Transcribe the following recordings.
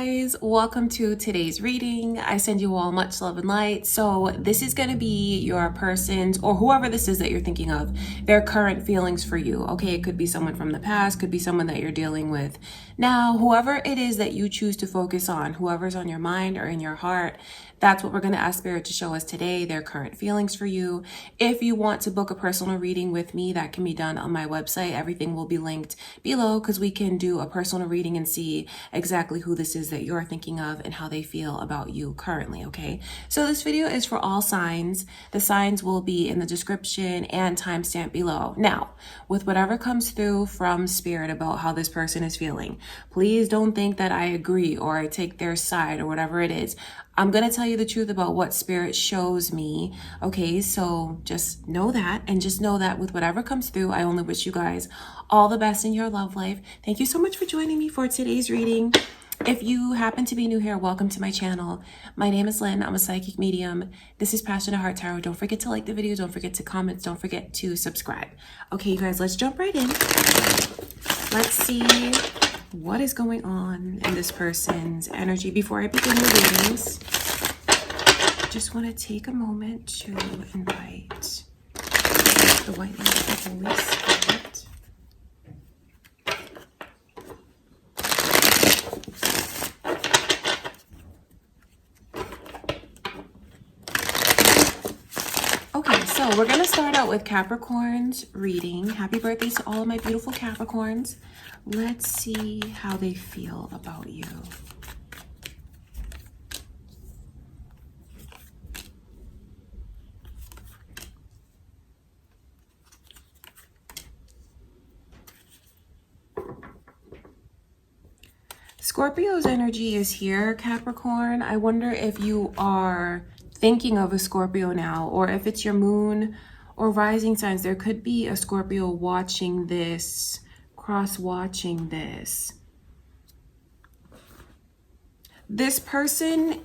guys, welcome to today's reading. I send you all much love and light. So this is going to be your person's, or whoever this is that you're thinking of, their current feelings for you. Okay, it could be someone from the past, could be someone that you're dealing with now. Whoever it is that you choose to focus on, whoever's on your mind or in your heart, that's what we're going to ask Spirit to show us today, their current feelings for you. If you want to book a personal reading with me, that can be done on my website. Everything will be linked below because we can do a personal reading and see exactly who this is that you're thinking of and how they feel about you currently, okay? So this video is for all signs. The signs will be in the description and timestamp below. Now, with whatever comes through from Spirit about how this person is feeling, please don't think that I agree or I take their side or whatever it is. I'm going to tell you the truth about what Spirit shows me, okay? So just know that, and just know that with whatever comes through, I only wish you guys all the best in your love life. Thank you so much for joining me for today's reading. If you happen to be new here, welcome to my channel. My name is Lynn. I'm a psychic medium. This is Passionate Heart Tarot. Don't forget to like the video. Don't forget to comment. Don't forget to subscribe. Okay, you guys, let's jump right in. Let's see what is going on in this person's energy. Before I begin the readings, I just want to take a moment to invite the white light of the Holy Spirit. Okay, so we're going to start out with Capricorn's reading. Happy birthday to all of my beautiful Capricorns. Let's see how they feel about you. Scorpio's energy is here, Capricorn. I wonder if you are thinking of a Scorpio now, or if it's your moon or rising signs. There could be a Scorpio watching this, cross-watching this. This person,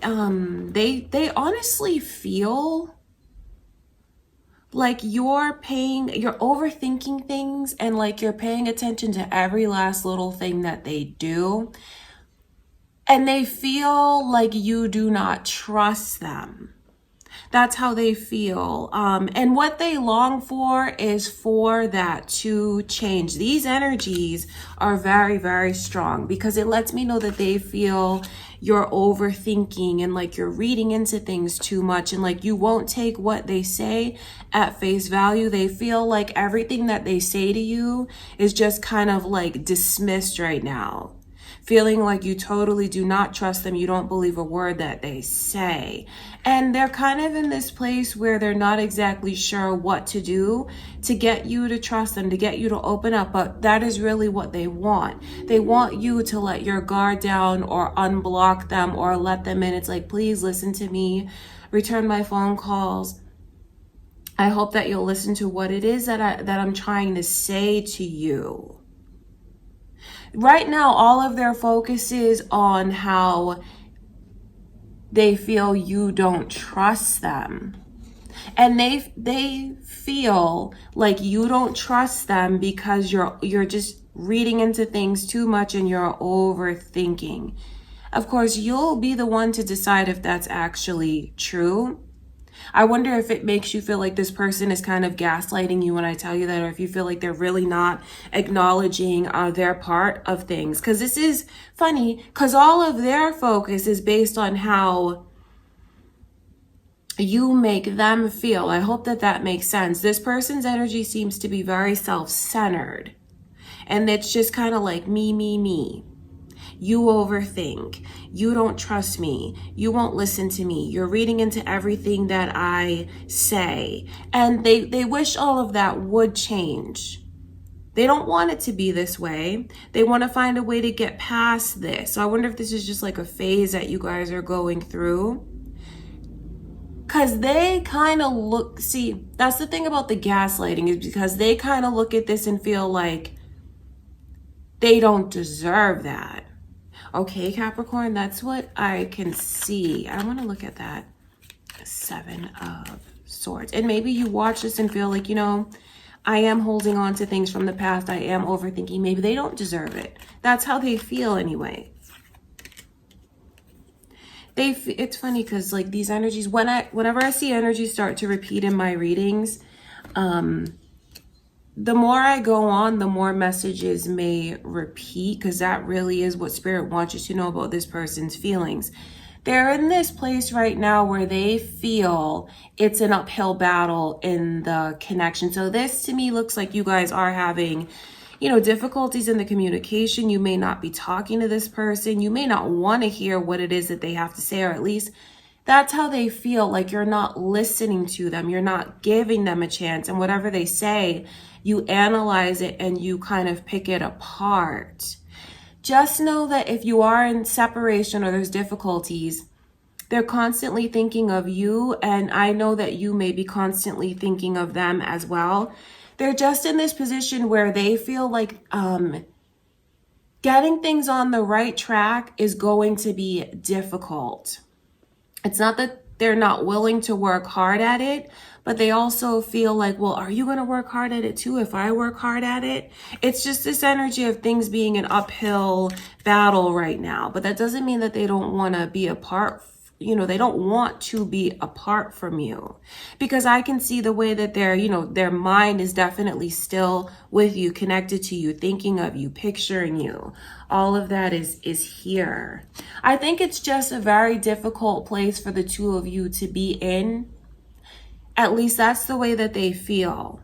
they honestly feel like you're overthinking things, and like you're paying attention to every last little thing that they do. And they feel like you do not trust them. That's how they feel. And what they long for is for that to change. These energies are very, very strong because it lets me know that they feel you're overthinking and like you're reading into things too much, and like you won't take what they say at face value. They feel like everything that they say to you is just kind of like dismissed right now. Feeling like you totally do not trust them. You don't believe a word that they say. And they're kind of in this place where they're not exactly sure what to do to get you to trust them, to get you to open up. But that is really what they want. They want you to let your guard down or unblock them or let them in. It's like, please listen to me, return my phone calls. I hope that you'll listen to what it is that I'm trying to say to you. Right now, all of their focus is on how they feel you don't trust them. And they feel like you don't trust them because you're just reading into things too much and you're overthinking. Of course, you'll be the one to decide if that's actually true. I wonder if it makes you feel like this person is kind of gaslighting you when I tell you that, or if you feel like they're really not acknowledging their part of things. Because this is funny, because all of their focus is based on how you make them feel. I hope that that makes sense. This person's energy seems to be very self-centered. And it's just kind of like me, me, me. You overthink. You don't trust me. You won't listen to me. You're reading into everything that I say. And they wish all of that would change. They don't want it to be this way. They want to find a way to get past this. So I wonder if this is just like a phase that you guys are going through. Because they kind of look, see, that's the thing about the gaslighting, is because they kind of look at this and feel like they don't deserve that. Okay, Capricorn, that's what I can see. I want to look at that Seven of Swords. And maybe you watch this and feel like, you know, I am holding on to things from the past. I am overthinking. Maybe they don't deserve it. That's how they feel anyway. It's funny because like these energies, whenever I see energies start to repeat in my readings, the more I go on, the more messages may repeat, because that really is what Spirit wants you to know about this person's feelings. They're in this place right now where they feel it's an uphill battle in the connection. So this to me looks like you guys are having, you know, difficulties in the communication. You may not be talking to this person. You may not want to hear what it is that they have to say, or at least that's how they feel, like you're not listening to them. You're not giving them a chance. And whatever they say, you analyze it and you kind of pick it apart. Just know that if you are in separation or there's difficulties, they're constantly thinking of you. And I know that you may be constantly thinking of them as well. They're just in this position where they feel like getting things on the right track is going to be difficult. It's not that they're not willing to work hard at it, but they also feel like, well, are you going to work hard at it too if I work hard at it? It's just this energy of things being an uphill battle right now. But that doesn't mean that they don't want to be apart. You know, they don't want to be apart from you, because I can see the way that their mind is definitely still with you, connected to you, thinking of you, picturing you. All of that is here. I think it's just a very difficult place for the two of you to be in. At least that's the way that they feel.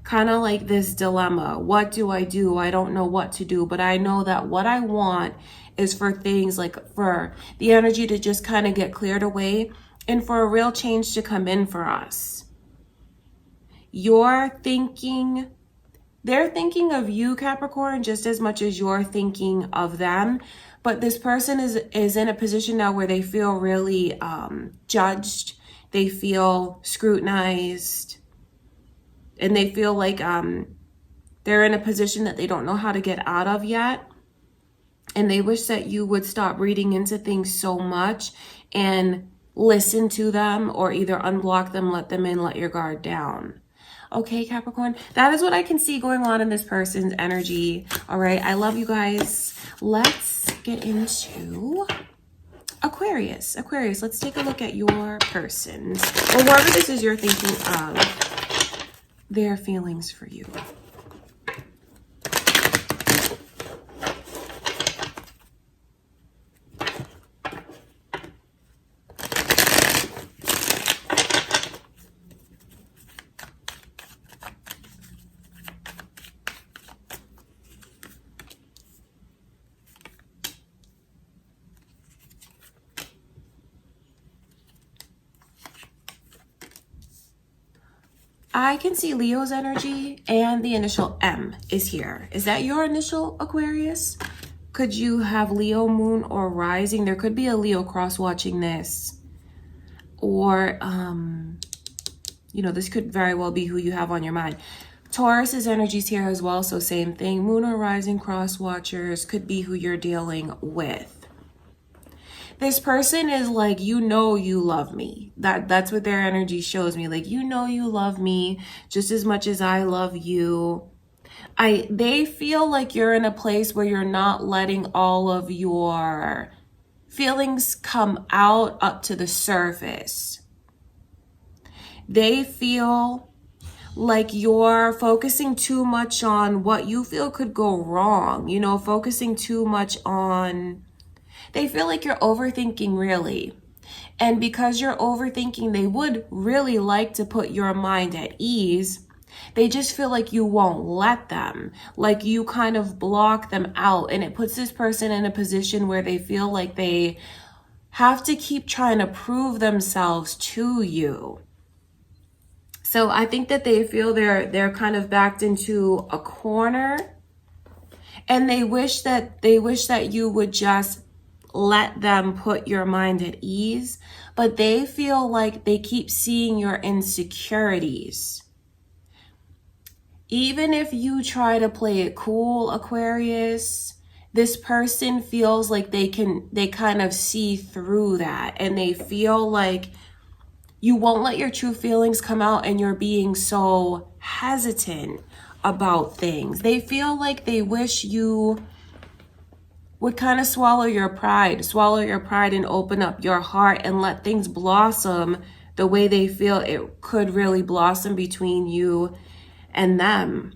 Kind of like this dilemma. What do? I don't know what to do, but I know that what I want is for things like for the energy to just kind of get cleared away and for a real change to come in for us. They're thinking of you, Capricorn, just as much as you're thinking of them. But this person is in a position now where they feel really judged. They feel scrutinized. And they feel like they're in a position that they don't know how to get out of yet. And they wish that you would stop reading into things so much and listen to them, or either unblock them, let them in, let your guard down. Okay, Capricorn, that is what I can see going on in this person's energy. All right, I love you guys. Let's get into Aquarius. Aquarius, let's take a look at your person's, or whoever this is you're thinking of, their feelings for you. I can see Leo's energy, and the initial M is here. Is that your initial, Aquarius? Could you have Leo, moon, or rising? There could be a Leo cross watching this. Or, this could very well be who you have on your mind. Taurus's energy is here as well, so same thing. Moon or rising cross watchers could be who you're dealing with. This person is like, you love me. That's what their energy shows me. Like, you love me just as much as I love you. They feel like you're in a place where you're not letting all of your feelings come out up to the surface. They feel like you're focusing too much on what you feel could go wrong, focusing too much on... They feel like you're overthinking, really. And because you're overthinking, they would really like to put your mind at ease. They just feel like you won't let them. Like you kind of block them out. And it puts this person in a position where they feel like they have to keep trying to prove themselves to you. So I think that they feel they're kind of backed into a corner. And they wish that you would just let them put your mind at ease, but they feel like they keep seeing your insecurities. Even if you try to play it cool, Aquarius, this person feels like they kind of see through that, and they feel like you won't let your true feelings come out, and you're being so hesitant about things. They feel like they wish you would kind of swallow your pride and open up your heart and let things blossom the way they feel it could really blossom between you and them.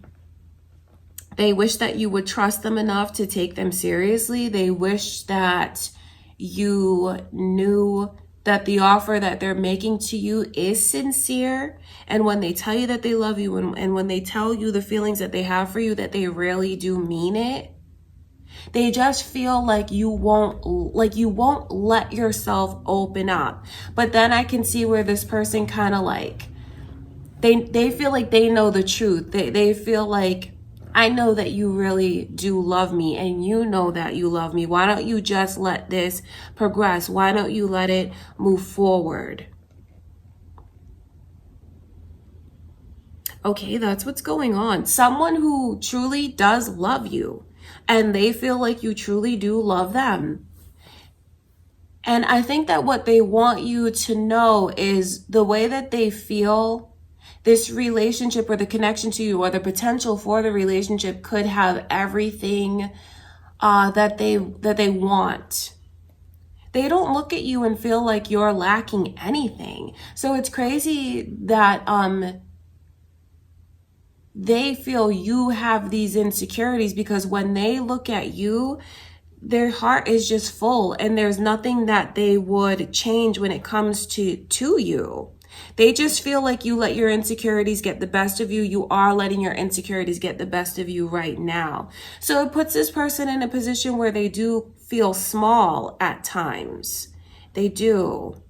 They wish that you would trust them enough to take them seriously. They wish that you knew that the offer that they're making to you is sincere. And when they tell you that they love you and when they tell you the feelings that they have for you, that they really do mean it. They just feel like you won't let yourself open up. But then I can see where this person kind of like, they feel like they know the truth. They feel like, I know that you really do love me and you know that you love me. Why don't you just let this progress? Why don't you let it move forward? Okay, that's what's going on. Someone who truly does love you and they feel like you truly do love them. And I think that what they want you to know is the way that they feel this relationship or the connection to you or the potential for the relationship could have everything that they want. They don't look at you and feel like you're lacking anything. So it's crazy that they feel you have these insecurities, because when they look at you, their heart is just full and there's nothing that they would change when it comes to you. They just feel like you let your insecurities get the best of you. You are letting your insecurities get the best of you right now. So it puts this person in a position where they do feel small at times. They do.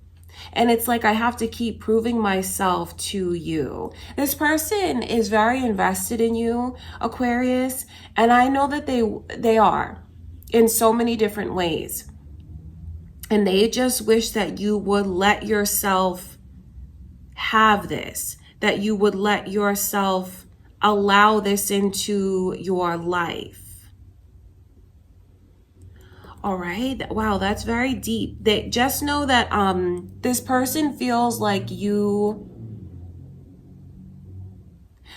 And it's like, I have to keep proving myself to you. This person is very invested in you, Aquarius. And I know that they are in so many different ways. And they just wish that you would let yourself have this, that you would let yourself allow this into your life. All right. Wow, that's very deep. They just know that this person feels like you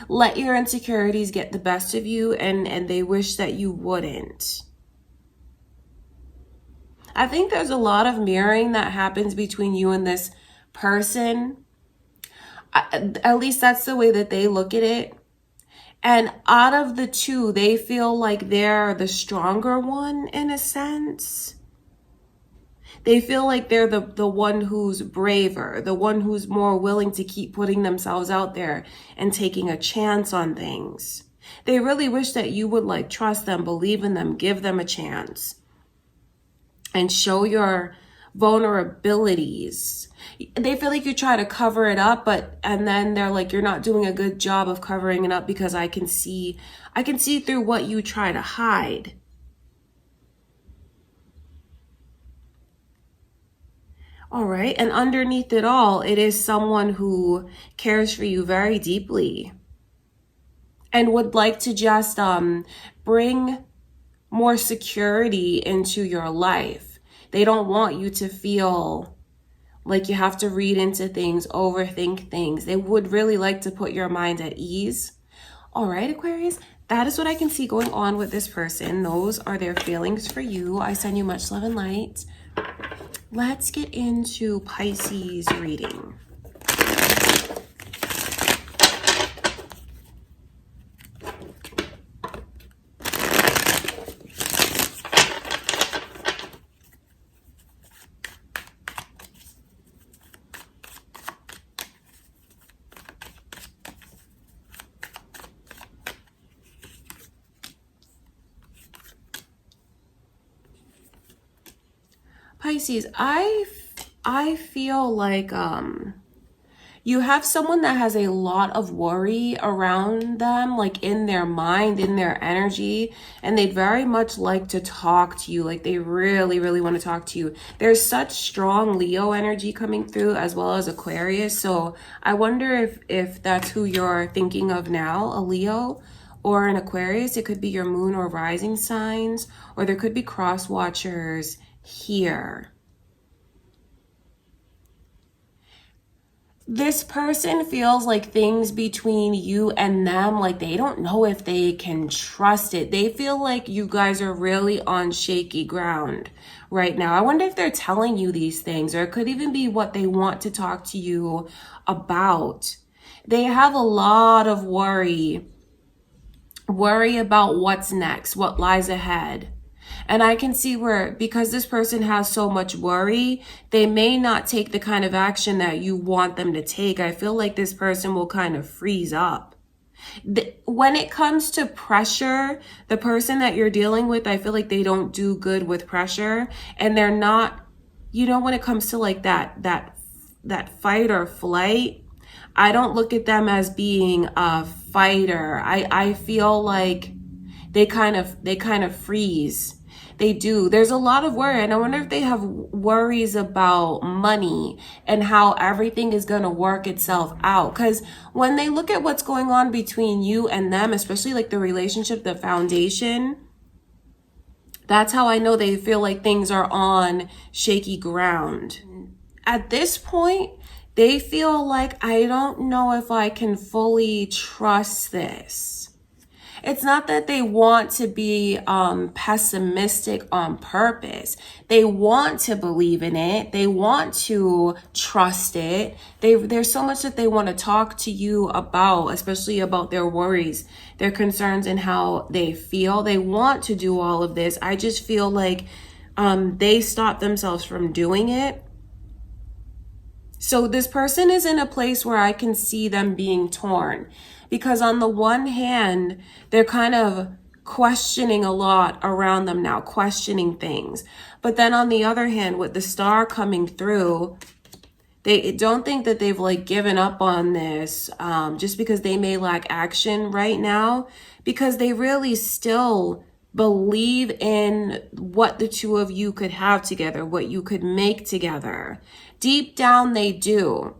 let your insecurities get the best of you, and they wish that you wouldn't. I think there's a lot of mirroring that happens between you and this person. At least that's the way that they look at it. And out of the two, they feel like they're the stronger one in a sense. They feel like they're the one who's braver, the one who's more willing to keep putting themselves out there and taking a chance on things. They really wish that you would like trust them, believe in them, give them a chance, and show your vulnerabilities. They feel like you try to cover it up, and then they're like, you're not doing a good job of covering it up, because I can see through what you try to hide. All right. And underneath it all, it is someone who cares for you very deeply and would like to just bring more security into your life. They don't want you to feel like you have to read into things, overthink things. They would really like to put your mind at ease. All right, Aquarius, that is what I can see going on with this person. Those are their feelings for you. I send you much love and light. Let's get into Pisces reading. Pisces, I feel like you have someone that has a lot of worry around them, like in their mind, in their energy, and they'd very much like to talk to you. Like they really, really want to talk to you. There's such strong Leo energy coming through, as well as Aquarius. So I wonder if that's who you're thinking of now, a Leo or an Aquarius. It could be your moon or rising signs, or there could be cross watchers here. This person feels like things between you and them, like they don't know if they can trust it. They feel like you guys are really on shaky ground right now. I wonder if they're telling you these things, or it could even be what they want to talk to you about. They have a lot of worry about what's next, what lies ahead. And I can see where, because this person has so much worry, they may not take the kind of action that you want them to take. I feel like this person will kind of freeze up. When it comes to pressure, the person that you're dealing with, I feel like they don't do good with pressure. And they're not, when it comes to like that fight or flight, I don't look at them as being a fighter. I feel like they kind of freeze. They do. There's a lot of worry, and I wonder if they have worries about money and how everything is going to work itself out. Because when they look at what's going on between you and them, especially like the relationship, the foundation, that's how I know they feel like things are on shaky ground. At this point, they feel like, I don't know if I can fully trust this. It's not that they want to be pessimistic on purpose. They want to believe in it. They want to trust it. There's so much that they want to talk to you about, especially about their worries, their concerns, and how they feel. They want to do all of this. I just feel like they stop themselves from doing it. So this person is in a place where I can see them being torn, because on the one hand, they're kind of questioning a lot around them now, questioning things. But then on the other hand, with the star coming through, they don't think that they've like given up on this just because they may lack action right now, because they really still believe in what the two of you could have together, what you could make together. Deep down, they do.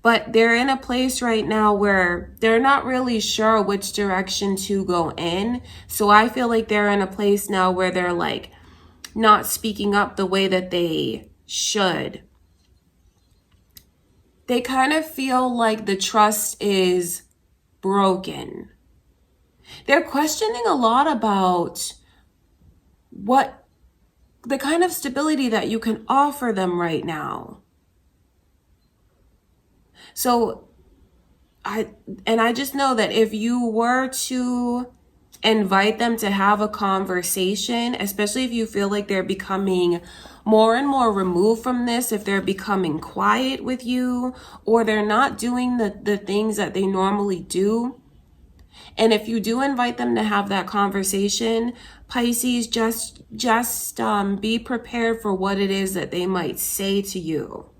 But they're in a place right now where they're not really sure which direction to go in. So I feel like they're in a place now where they're like not speaking up the way that they should. They kind of feel like the trust is broken. They're questioning a lot about what the kind of stability that you can offer them right now. So I just know that if you were to invite them to have a conversation, especially if you feel like they're becoming more and more removed from this, if they're becoming quiet with you, or they're not doing the things that they normally do. And if you do invite them to have that conversation, Pisces, just be prepared for what it is that they might say to you.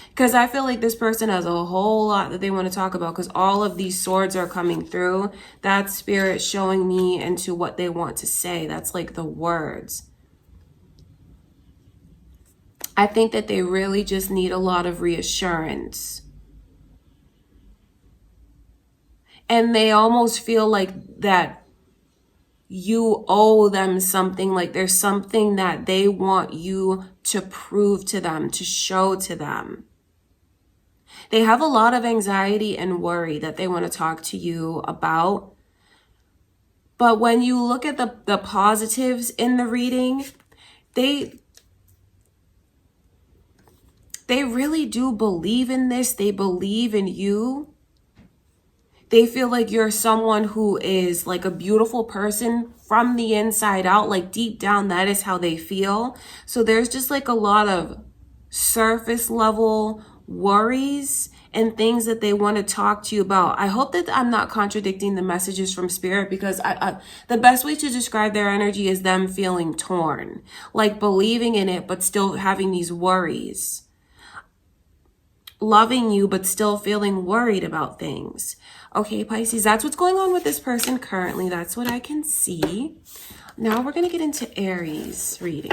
Because I feel like this person has a whole lot that they want to talk about, because all of these swords are coming through. That's spirit showing me into what they want to say. That's like the words. I think that they really just need a lot of reassurance. And they almost feel like that you owe them something, like there's something that they want you to prove to them, to show to them. They have a lot of anxiety and worry that they want to talk to you about. But when you look at the positives in the reading, they really do believe in this. They believe in you. They feel like you're someone who is like a beautiful person from the inside out. Like deep down, that is how they feel. So there's just like a lot of surface level worries and things that they want to talk to you about. I hope that I'm not contradicting the messages from spirit, because the best way to describe their energy is them feeling torn, like believing in it, but still having these worries. Loving you, but still feeling worried about things. Okay, Pisces, that's what's going on with this person currently. That's what I can see. Now we're going to get into Aries reading.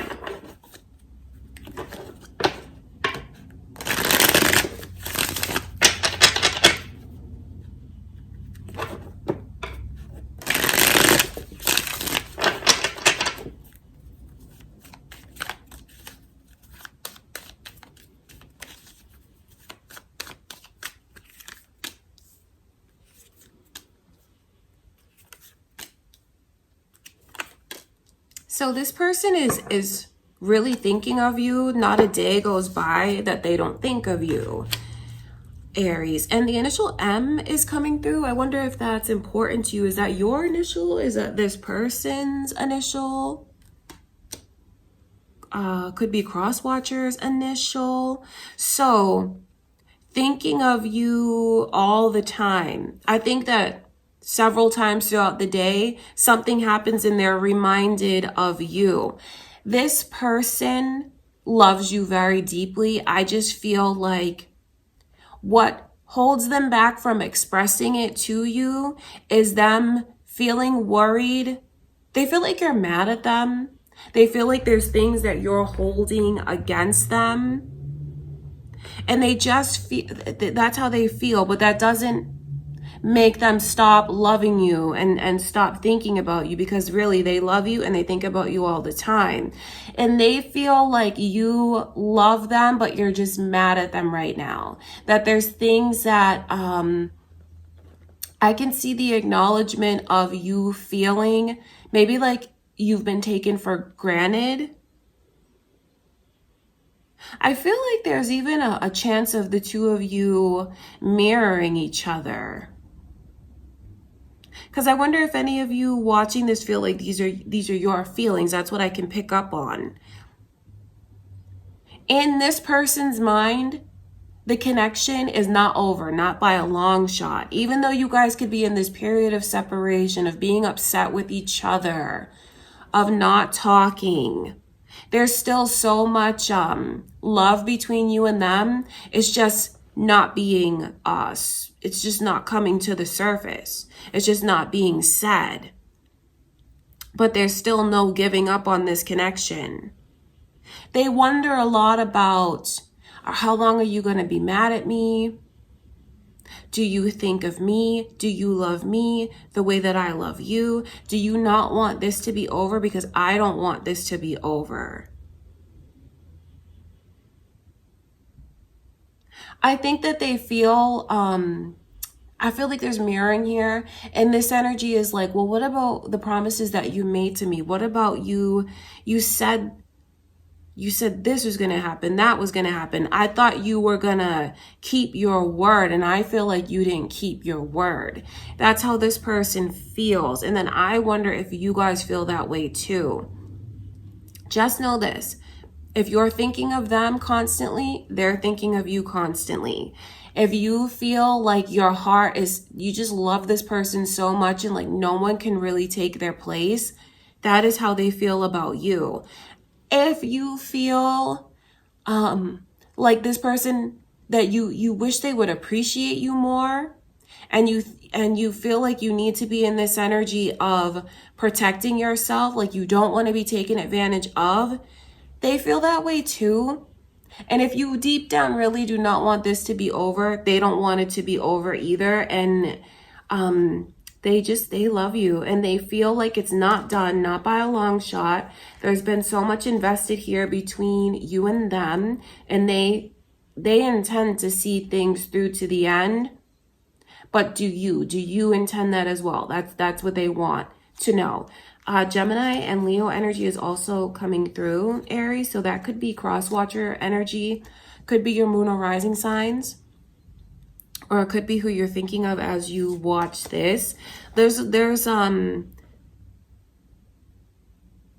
So this person is really thinking of you. Not a day goes by that they don't think of you, Aries. And the initial M is coming through. I wonder if that's important to you. Is that your initial? Is that this person's initial? Could be cross-watcher's initial. So thinking of you all the time. I think that several times throughout the day, something happens and they're reminded of you. This person loves you very deeply. I just feel like what holds them back from expressing it to you is them feeling worried. They feel like you're mad at them. They feel like there's things that you're holding against them. And they just feel, that's how they feel, but that doesn't make them stop loving you and stop thinking about you, because really they love you and they think about you all the time. And they feel like you love them, but you're just mad at them right now. That there's things that I can see the acknowledgement of you feeling maybe like you've been taken for granted. I feel like there's even a chance of the two of you mirroring each other. Because I wonder if any of you watching this feel like these are your feelings. That's what I can pick up on. In this person's mind, the connection is not over, not by a long shot. Even though you guys could be in this period of separation, of being upset with each other, of not talking, there's still so much love between you and them. It's just not being us. It's just not coming to the surface. It's just not being said. But there's still no giving up on this connection. They wonder a lot about, how long are you going to be mad at me? Do you think of me? Do you love me the way that I love you? Do you not want this to be over? Because I don't want this to be over. I think that they feel, I feel like there's mirroring here. And this energy is like, well, what about the promises that you made to me? What about you? You said this was going to happen. That was going to happen. I thought you were going to keep your word. And I feel like you didn't keep your word. That's how this person feels. And then I wonder if you guys feel that way too. Just know this. If you're thinking of them constantly, they're thinking of you constantly. If you feel like your heart is, you just love this person so much and like no one can really take their place, that is how they feel about you. If you feel like this person, that you wish they would appreciate you more, and you feel like you need to be in this energy of protecting yourself, like you don't want to be taken advantage of, they feel that way too. And if you deep down really do not want this to be over, they don't want it to be over either. And they love you and they feel like it's not done, not by a long shot. There's been so much invested here between you and them, and they intend to see things through to the end. But do you intend that as well? That's what they want to know. Gemini and Leo energy is also coming through, Aries. So that could be cross-watcher energy, could be your moon or rising signs, or it could be who you're thinking of as you watch this. There's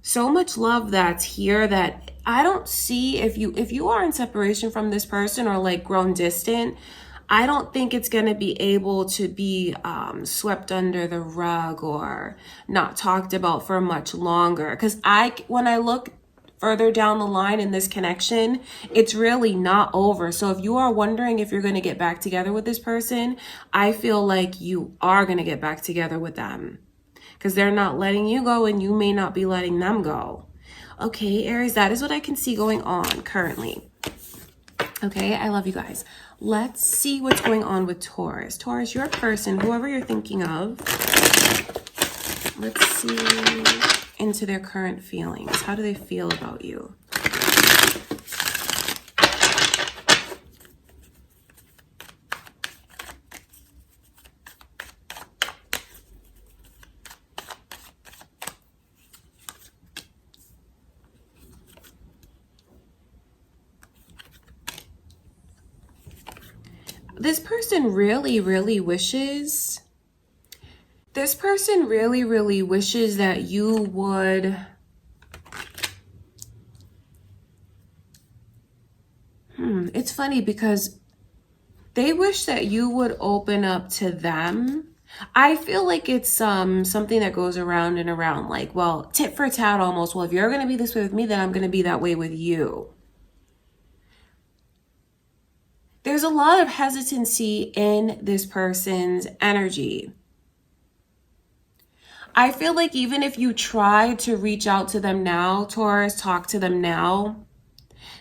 so much love that's here that I don't see, if you are in separation from this person or like grown distant, I don't think it's going to be able to be swept under the rug or not talked about for much longer. Because when I look further down the line in this connection, it's really not over. So if you are wondering if you're going to get back together with this person, I feel like you are going to get back together with them, because they're not letting you go and you may not be letting them go. Okay, Aries, that is what I can see going on currently. Okay, I love you guys. Let's see what's going on with Taurus. Taurus, your person, whoever you're thinking of, let's see into their current feelings. How do they feel about you? This person really, really wishes... This person really, really wishes that you would... It's funny because they wish that you would open up to them. I feel like it's something that goes around and around, like, well, tit for tat almost. Well, if you're going to be this way with me, then I'm going to be that way with you. There's a lot of hesitancy in this person's energy. I feel like even if you try to reach out to them now, Taurus, talk to them now,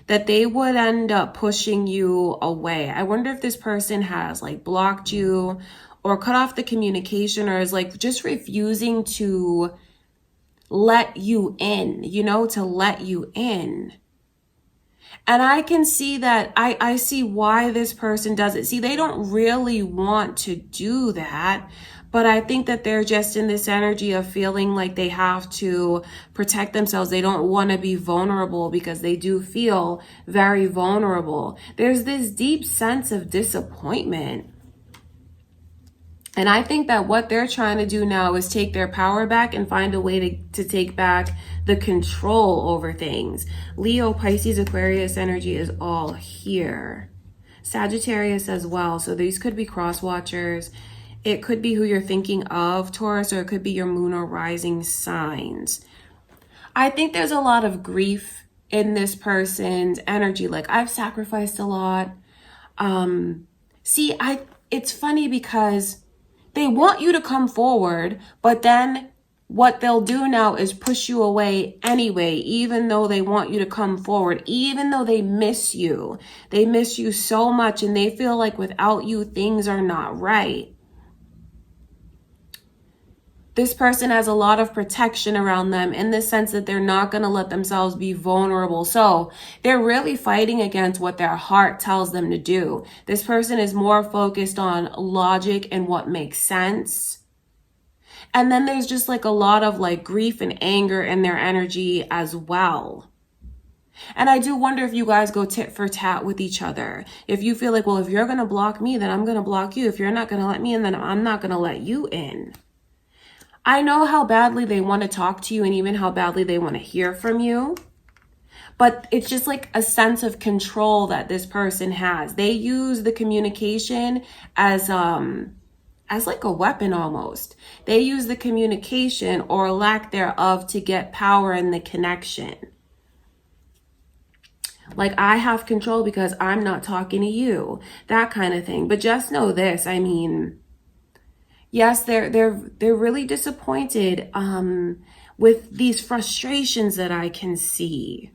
that they would end up pushing you away. I wonder if this person has like blocked you or cut off the communication, or is like just refusing to let you in, you know, to let you in. And I can see that, I see why this person does it. See, they don't really want to do that, but I think that they're just in this energy of feeling like they have to protect themselves. They don't want to be vulnerable because they do feel very vulnerable. There's this deep sense of disappointment. And I think that what they're trying to do now is take their power back and find a way to take back the control over things. Leo, Pisces, Aquarius energy is all here. Sagittarius as well. So these could be cross watchers. It could be who you're thinking of, Taurus, or it could be your moon or rising signs. I think there's a lot of grief in this person's energy. Like, I've sacrificed a lot. It's funny because they want you to come forward, but then what they'll do now is push you away anyway, even though they want you to come forward, even though they miss you. They miss you so much and they feel like without you, things are not right. This person has a lot of protection around them in the sense that they're not going to let themselves be vulnerable. So they're really fighting against what their heart tells them to do. This person is more focused on logic and what makes sense. And then there's just like a lot of like grief and anger in their energy as well. And I do wonder if you guys go tit for tat with each other. If you feel like, well, if you're going to block me, then I'm going to block you. If you're not going to let me in, then I'm not going to let you in. I know how badly they want to talk to you and even how badly they want to hear from you. But it's just like a sense of control that this person has. They use the communication as like a weapon almost. They use the communication or lack thereof to get power in the connection. Like, I have control because I'm not talking to you. That kind of thing. But just know this, I mean... Yes, they're really disappointed with these frustrations that I can see.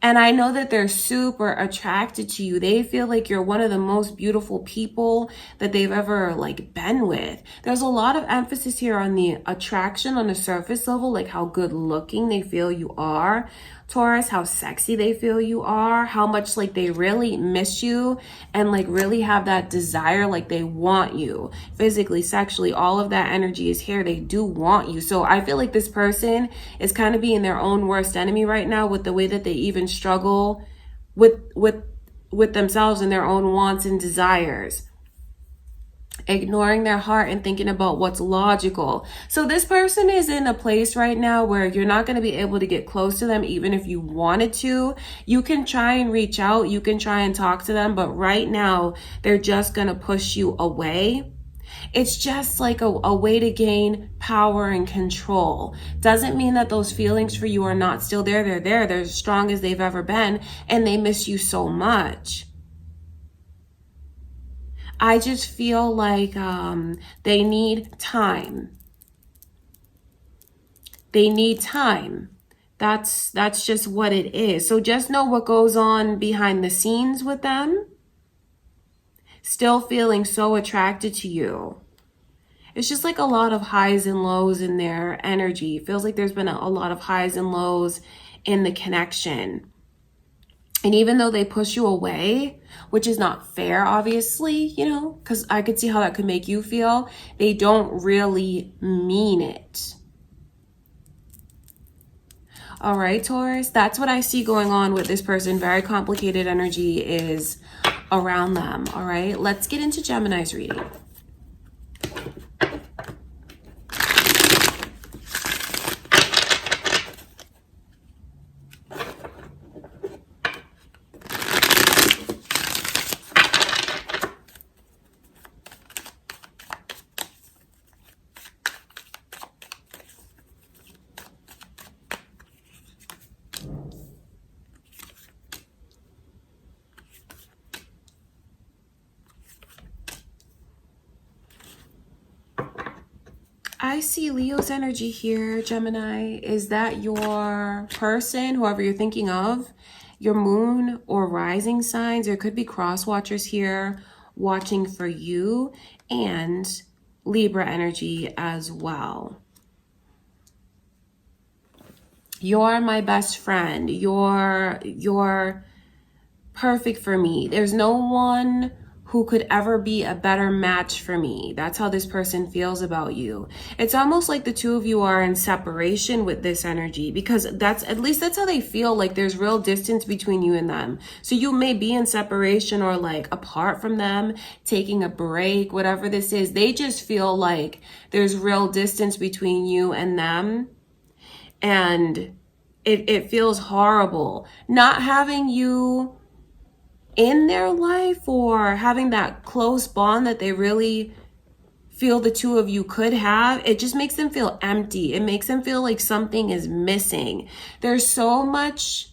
And I know that they're super attracted to you. They feel like you're one of the most beautiful people that they've ever like been with. There's a lot of emphasis here on the attraction on the surface level, like how good looking they feel you are. Taurus, how sexy they feel you are, how much like they really miss you and like really have that desire, like they want you physically, sexually, all of that energy is here. They do want you. So I feel like this person is kind of being their own worst enemy right now with the way that they even struggle with themselves and their own wants and desires. Ignoring their heart and thinking about what's logical. So this person is in a place right now where you're not going to be able to get close to them even if you wanted to. You can try and reach out, you can try and talk to them, but right now they're just going to push you away. It's just like a way to gain power and control. Doesn't mean that those feelings for you are not still there. They're there. They're as strong as they've ever been, and they miss you so much. I just feel like they need time. They need time. That's just what it is. So just know what goes on behind the scenes with them. Still feeling so attracted to you. It's just like a lot of highs and lows in their energy. It feels like there's been a lot of highs and lows in the connection. And even though they push you away, which is not fair, obviously, you know, because I could see how that could make you feel, they don't really mean it. All right, Taurus, that's what I see going on with this person. Very complicated energy is around them, all right? Let's get into Gemini's reading. I see Leo's energy here, Gemini. Is that your person, whoever you're thinking of? Your moon or rising signs? There could be cross watchers here watching for you, and Libra energy as well. You're my best friend. You're perfect for me. There's no one who could ever be a better match for me. That's how this person feels about you. It's almost like the two of you are in separation with this energy, because at least that's how they feel. Like there's real distance between you and them. So you may be in separation or like apart from them, taking a break, whatever this is. They just feel like there's real distance between you and them. And it feels horrible not having you in their life, or having that close bond that they really feel the two of you could have. It just makes them feel empty. It makes them feel like something is missing. There's so much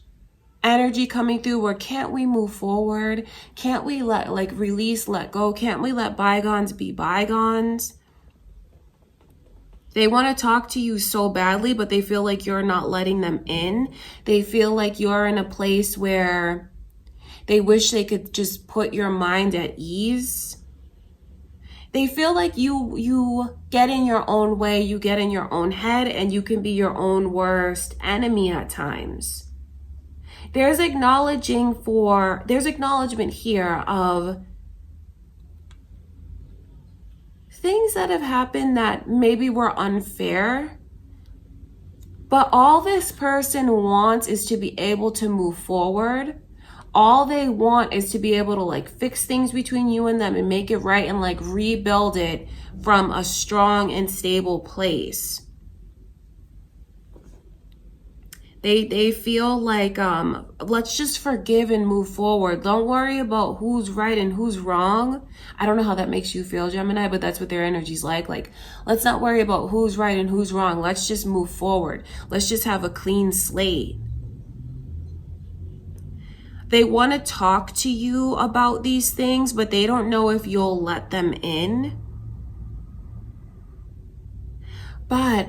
energy coming through where can't we move forward? Can't we release, let go? Can't we let bygones be bygones? They want to talk to you so badly, but they feel like you're not letting them in. They feel like you're in a place where they wish they could just put your mind at ease. They feel like you get in your own way, you get in your own head, and you can be your own worst enemy at times. There's acknowledgement here of things that have happened that maybe were unfair. But all this person wants is to be able to move forward. All they want is to be able to like fix things between you and them and make it right and like rebuild it from a strong and stable place. They feel like let's just forgive and move forward. Don't worry about who's right and who's wrong. I don't know how that makes you feel, Gemini, but that's what their energy's like. Like, let's not worry about who's right and who's wrong. Let's just move forward. Let's just have a clean slate. They want to talk to you about these things, but they don't know if you'll let them in. But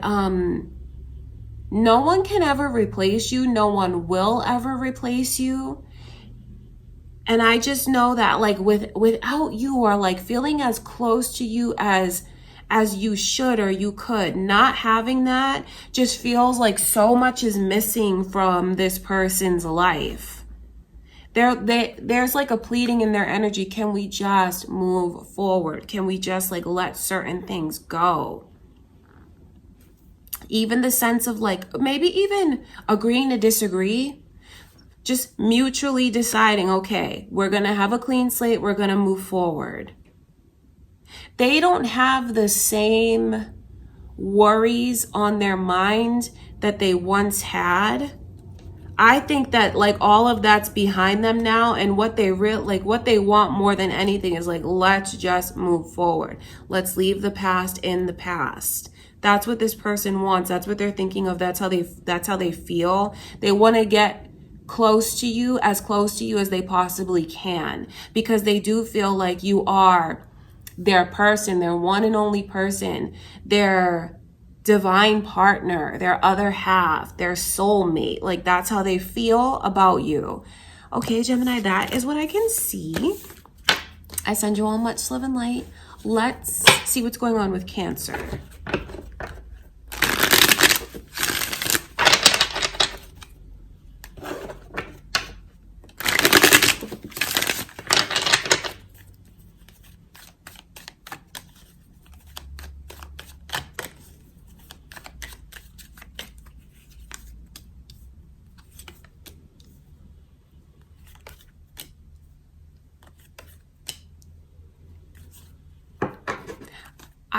no one can ever replace you. No one will ever replace you. And I just know that like without you, or like feeling as close to you as you should or you could, not having that just feels like so much is missing from this person's life. There's like a pleading in their energy. Can we just move forward? Can we just like let certain things go? Even the sense of like maybe even agreeing to disagree, just mutually deciding, okay, we're going to have a clean slate. We're going to move forward. They don't have the same worries on their mind that they once had. I think that like all of that's behind them now, and what they want more than anything is like, let's just move forward. Let's leave the past in the past. That's what this person wants. That's what they're thinking of. That's how they feel. They want to get close to you as they possibly can, because they do feel like you are their person, their one and only person, their divine partner, their other half, their soulmate. Like that's how they feel about you. Okay, Gemini, that is what I can see. I send you all much love and light. Let's see what's going on with Cancer.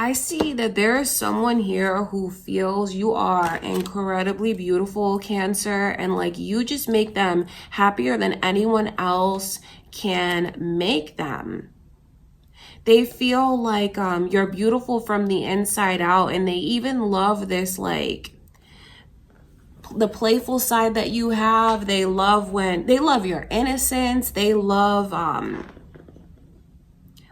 I see that there is someone here who feels you are incredibly beautiful, Cancer, and like you just make them happier than anyone else can make them. They feel like you're beautiful from the inside out, and they even love this, like, the playful side that you have. They love your innocence. They love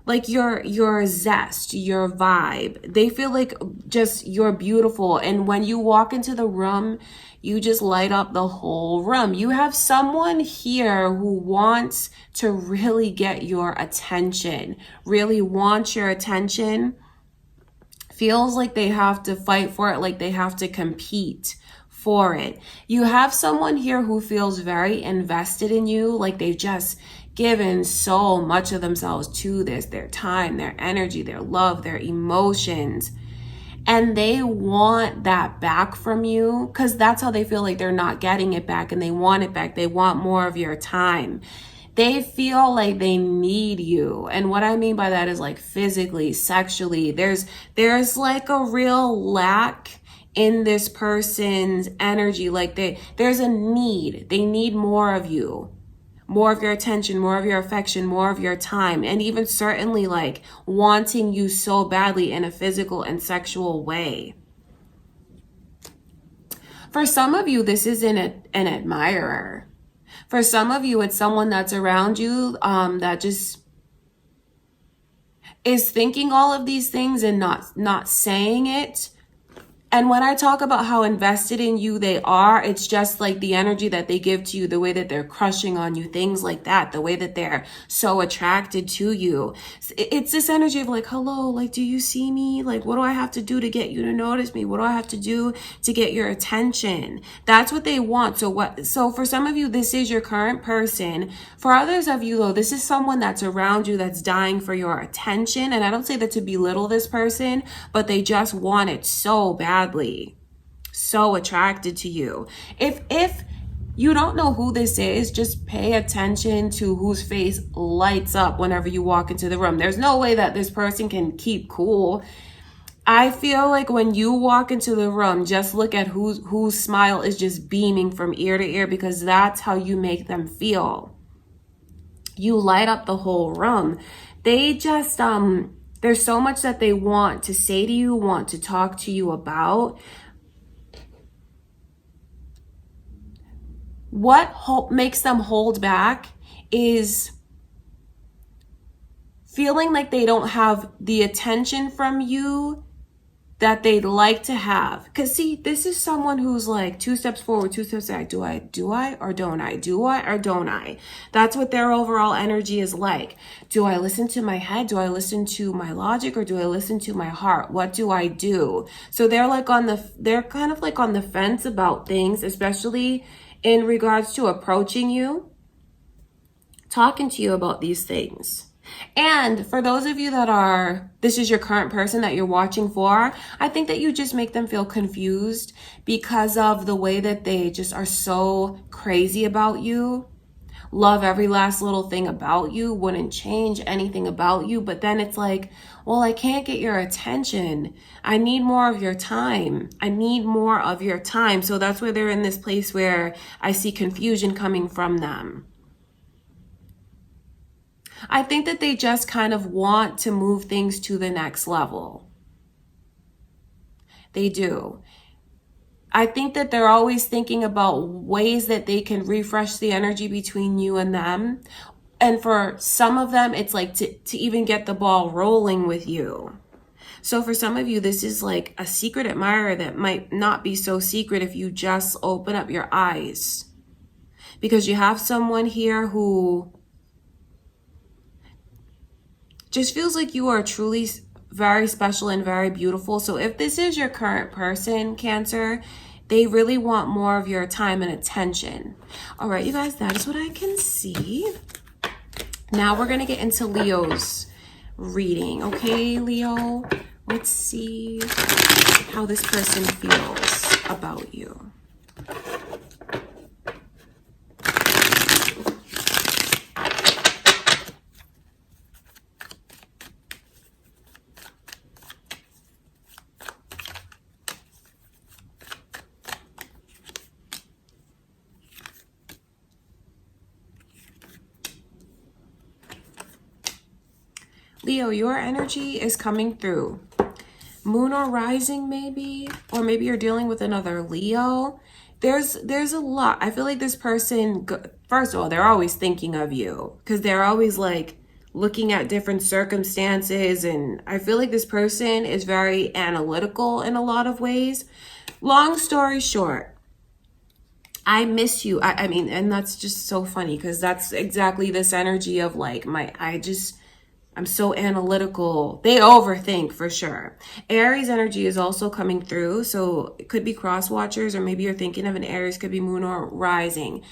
like your zest, your vibe. They feel like just you're beautiful, and when you walk into the room, you just light up the whole room. You have someone here who wants to really get your attention, really wants your attention, feels like they have to fight for it, like they have to compete for it. You have someone here who feels very invested in you, like they've just given so much of themselves to this, their time, their energy, their love, their emotions. And they want that back from you because that's how they feel like they're not getting it back, and they want it back. They want more of your time. They feel like they need you. And what I mean by that is like physically, sexually. There's like a real lack in this person's energy. Like there's a need. They need more of you. More of your attention, more of your affection, more of your time, and even certainly like wanting you so badly in a physical and sexual way. For some of you, this is an admirer. For some of you, it's someone that's around you that just is thinking all of these things and not saying it. And when I talk about how invested in you they are, it's just like the energy that they give to you, the way that they're crushing on you, things like that, the way that they're so attracted to you. It's this energy of like, hello, like, do you see me? Like, what do I have to do to get you to notice me? What do I have to do to get your attention? That's what they want. So for some of you, this is your current person. For others of you, though, this is someone that's around you that's dying for your attention. And I don't say that to belittle this person, but they just want it so bad. So attracted to you. If you don't know who this is, just pay attention to whose face lights up whenever you walk into the room. There's no way that this person can keep cool. I feel like when you walk into the room, just look at whose smile is just beaming from ear to ear, because that's how you make them feel. You light up the whole room. They just there's so much that they want to say to you, want to talk to you about. What makes them hold back is feeling like they don't have the attention from you that they'd like to have. Because see, this is someone who's like 2 steps forward, 2 steps back. Do I or don't I? Do I or don't I? That's what their overall energy is like. Do I listen to my head? Do I listen to my logic, or do I listen to my heart? What do I do? So they're kind of like on the fence about things, especially in regards to approaching you, talking to you about these things. And for those of you that this is your current person that you're watching for, I think that you just make them feel confused because of the way that they just are so crazy about you, love every last little thing about you, wouldn't change anything about you. But then it's like, well, I can't get your attention. I need more of your time. I need more of your time. So that's where they're in this place where I see confusion coming from them. I think that they just kind of want to move things to the next level. They do. I think that they're always thinking about ways that they can refresh the energy between you and them. And for some of them, it's like to even get the ball rolling with you. So for some of you, this is like a secret admirer that might not be so secret if you just open up your eyes. Because you have someone here who just feels like you are truly very special and very beautiful. So if this is your current person, Cancer, they really want more of your time and attention. All right, you guys, that is what I can see. Now we're going to get into Leo's reading. Okay, Leo, let's see how this person feels about you. Leo, your energy is coming through. Moon or rising, maybe, or maybe you're dealing with another Leo. There's a lot. I feel like this person, first of all, they're always thinking of you because they're always like looking at different circumstances, and I feel like this person is very analytical in a lot of ways. Long story short, I miss you. I mean, and that's just so funny because that's exactly this energy of like I'm so analytical. They overthink for sure. Aries energy is also coming through. So it could be cross watchers, or maybe you're thinking of an Aries, could be moon or rising.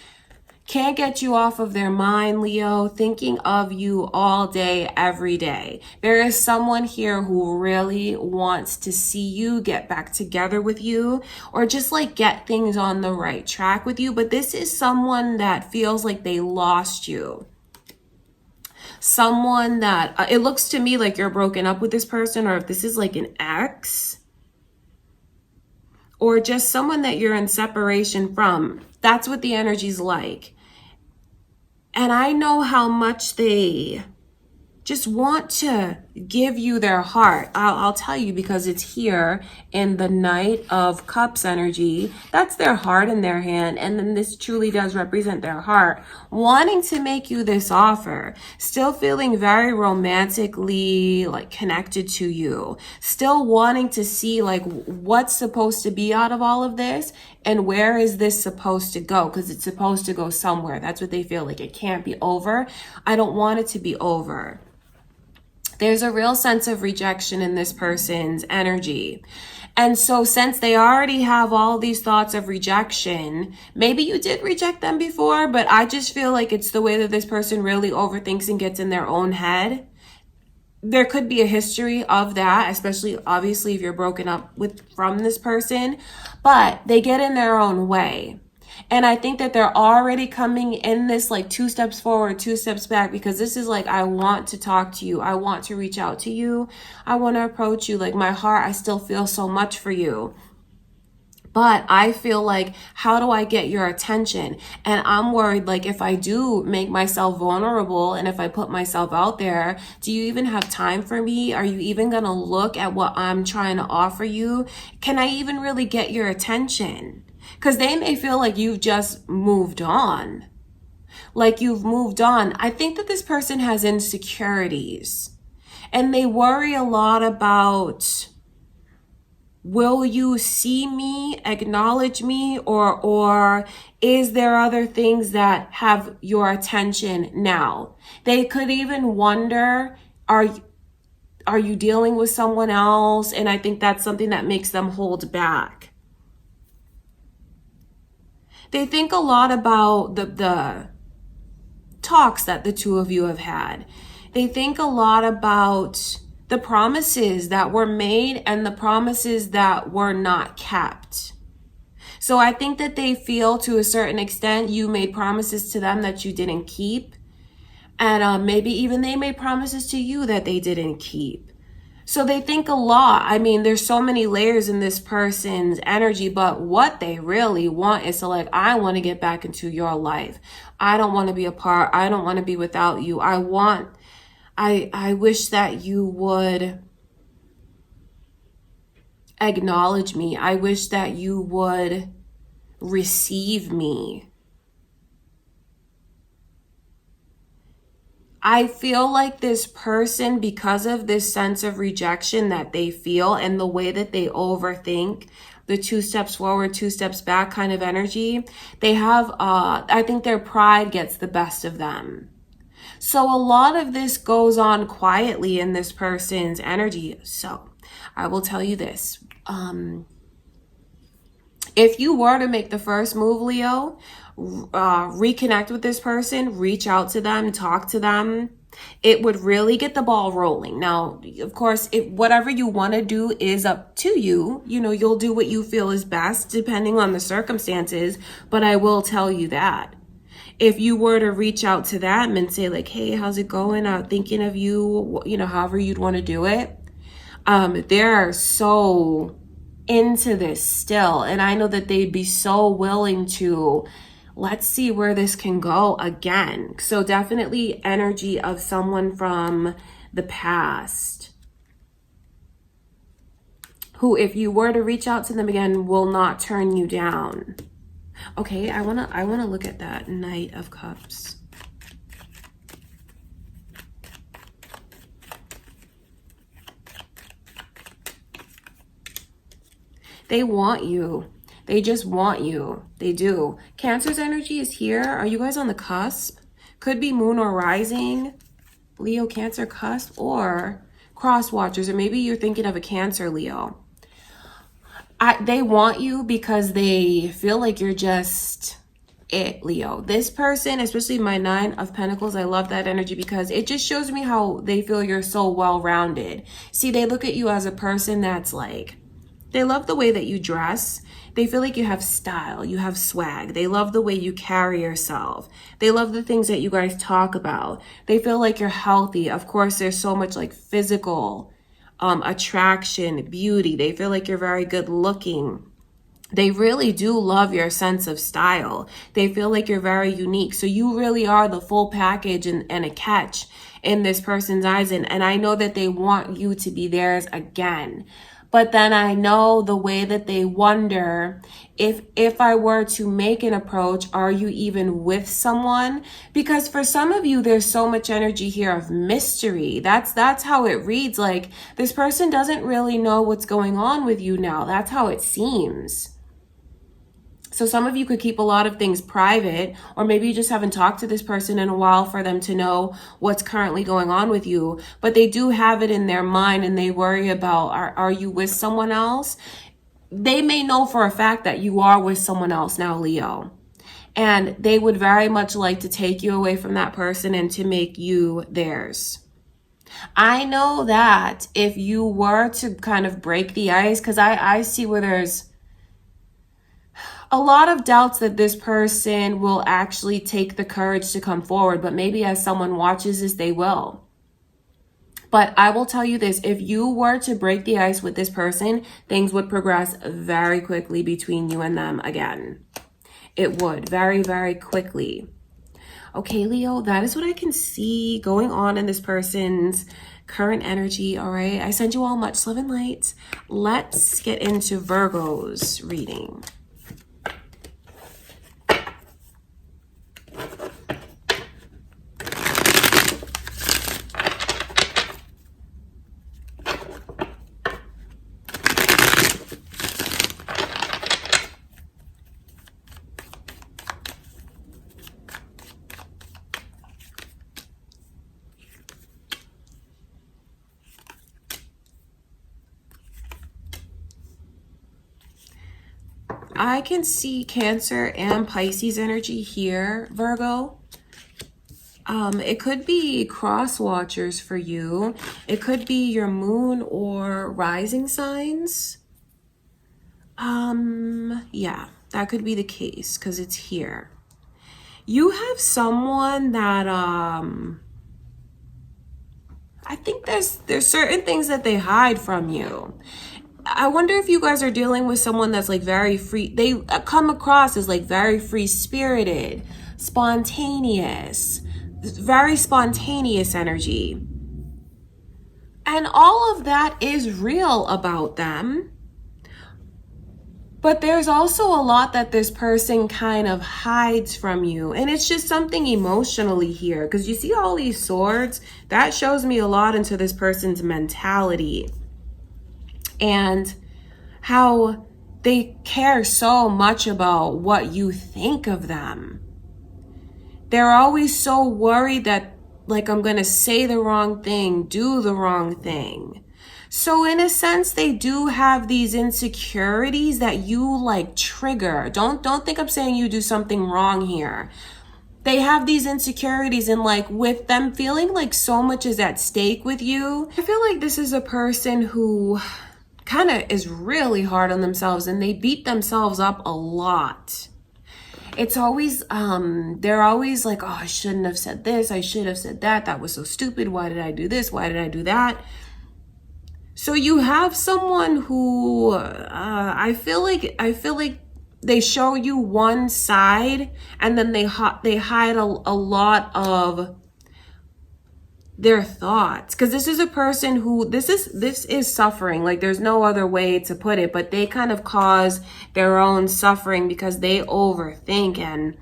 Can't get you off of their mind, Leo. Thinking of you all day, every day. There is someone here who really wants to see you get back together with you, or just like get things on the right track with you. But this is someone that feels like they lost you. Someone that it looks to me like you're broken up with this person, or if this is like an ex, or just someone that you're in separation from. That's what the energy's like. And I know how much they just want to give you their heart. I'll tell you, because it's here in the Knight of Cups energy. That's their heart in their hand. And then this truly does represent their heart. Wanting to make you this offer. Still feeling very romantically like connected to you. Still wanting to see like what's supposed to be out of all of this. And where is this supposed to go? Because it's supposed to go somewhere. That's what they feel like. It can't be over. I don't want it to be over. There's a real sense of rejection in this person's energy. And so since they already have all these thoughts of rejection, maybe you did reject them before, but I just feel like it's the way that this person really overthinks and gets in their own head. There could be a history of that, especially obviously if you're broken up from this person, but they get in their own way. And I think that they're already coming in this like 2 steps forward, 2 steps back, because this is like, I want to talk to you. I want to reach out to you. I want to approach you. Like my heart, I still feel so much for you. But I feel like, how do I get your attention? And I'm worried, like, if I do make myself vulnerable and if I put myself out there, do you even have time for me? Are you even going to look at what I'm trying to offer you? Can I even really get your attention? Because they may feel like you've just moved on. Like you've moved on. I think that this person has insecurities. And they worry a lot about, will you see me, acknowledge me, or is there other things that have your attention now? They could even wonder, are you dealing with someone else? And I think that's something that makes them hold back. They think a lot about the talks that the two of you have had. They think a lot about the promises that were made and the promises that were not kept. So I think that they feel to a certain extent you made promises to them that you didn't keep. And maybe even they made promises to you that they didn't keep. So they think a lot. I mean, there's so many layers in this person's energy, but what they really want is to like, I want to get back into your life. I don't want to be apart. I don't want to be without you. I wish that you would acknowledge me. I wish that you would receive me. I feel like this person, because of this sense of rejection that they feel and the way that they overthink, the 2 steps forward, 2 steps back kind of energy, they have, I think their pride gets the best of them. So a lot of this goes on quietly in this person's energy. So I will tell you this. If you were to make the first move, Leo, reconnect with this person, reach out to them, talk to them, it would really get the ball rolling. Now, of course, whatever you want to do is up to you. You know, you'll do what you feel is best depending on the circumstances. But I will tell you that if you were to reach out to them and say like, hey, how's it going? I'm thinking of you, you know, however you'd want to do it. They're so into this still. And I know that they'd be so willing to, let's see where this can go again. So definitely energy of someone from the past, who, if you were to reach out to them again, will not turn you down. Okay, I wanna look at that Knight of Cups. They want you. They just want you. They do. Cancer's energy is here. Are you guys on the cusp? Could be moon or rising. Leo, Cancer, cusp, or cross watchers, or maybe you're thinking of a Cancer, Leo. They want you because they feel like you're just it, Leo. This person, especially my Nine of Pentacles, I love that energy because it just shows me how they feel you're so well-rounded. See, they look at you as a person that's like, they love the way that you dress. They feel like you have style, you have swag. They love the way you carry yourself. They love the things that you guys talk about. They feel like you're healthy. Of course, there's so much like physical attraction, beauty. They feel like you're very good looking. They really do love your sense of style. They feel like you're very unique. So you really are the full package and a catch in this person's eyes. And I know that they want you to be theirs again. But then I know the way that they wonder if I were to make an approach, are you even with someone? Because for some of you, there's so much energy here of mystery. That's how it reads. Like, this person doesn't really know what's going on with you now. That's how it seems. So some of you could keep a lot of things private, or maybe you just haven't talked to this person in a while for them to know what's currently going on with you. But they do have it in their mind and they worry about, are you with someone else? They may know for a fact that you are with someone else now, Leo. And they would very much like to take you away from that person and to make you theirs. I know that if you were to kind of break the ice, because I see where there's a lot of doubts that this person will actually take the courage to come forward, but maybe as someone watches this, they will. But I will tell you this, if you were to break the ice with this person, things would progress very quickly between you and them again. It would, very, very quickly. Okay, Leo, that is what I can see going on in this person's current energy, all right? I send you all much love and light. Let's get into Virgo's reading. I can see Cancer and Pisces energy here, Virgo. It could be cross watchers for you. It could be your moon or rising signs. Yeah, that could be the case because it's here. You have someone that, I think there's certain things that they hide from you. I wonder if you guys are dealing with someone that's like very free. They come across as like very free-spirited, spontaneous, very spontaneous energy. And all of that is real about them. But there's also a lot that this person kind of hides from you. And it's just something emotionally here. Because you see all these swords? That shows me a lot into this person's mentality. And how they care so much about what you think of them. They're always so worried that, like, I'm going to say the wrong thing, do the wrong thing. So in a sense, they do have these insecurities that you like trigger. Don't think I'm saying you do something wrong here. They have these insecurities, and like with them feeling like so much is at stake with you, I feel like this is a person who kind of is really hard on themselves and they beat themselves up a lot. It's always, they're always like, oh, I shouldn't have said this. I should have said that. That was so stupid. Why did I do this? Why did I do that? So you have someone who, I feel like they show you one side and then they hide a lot of their thoughts, because this is a person who this is suffering. Like, there's no other way to put it, but they kind of cause their own suffering because they overthink. And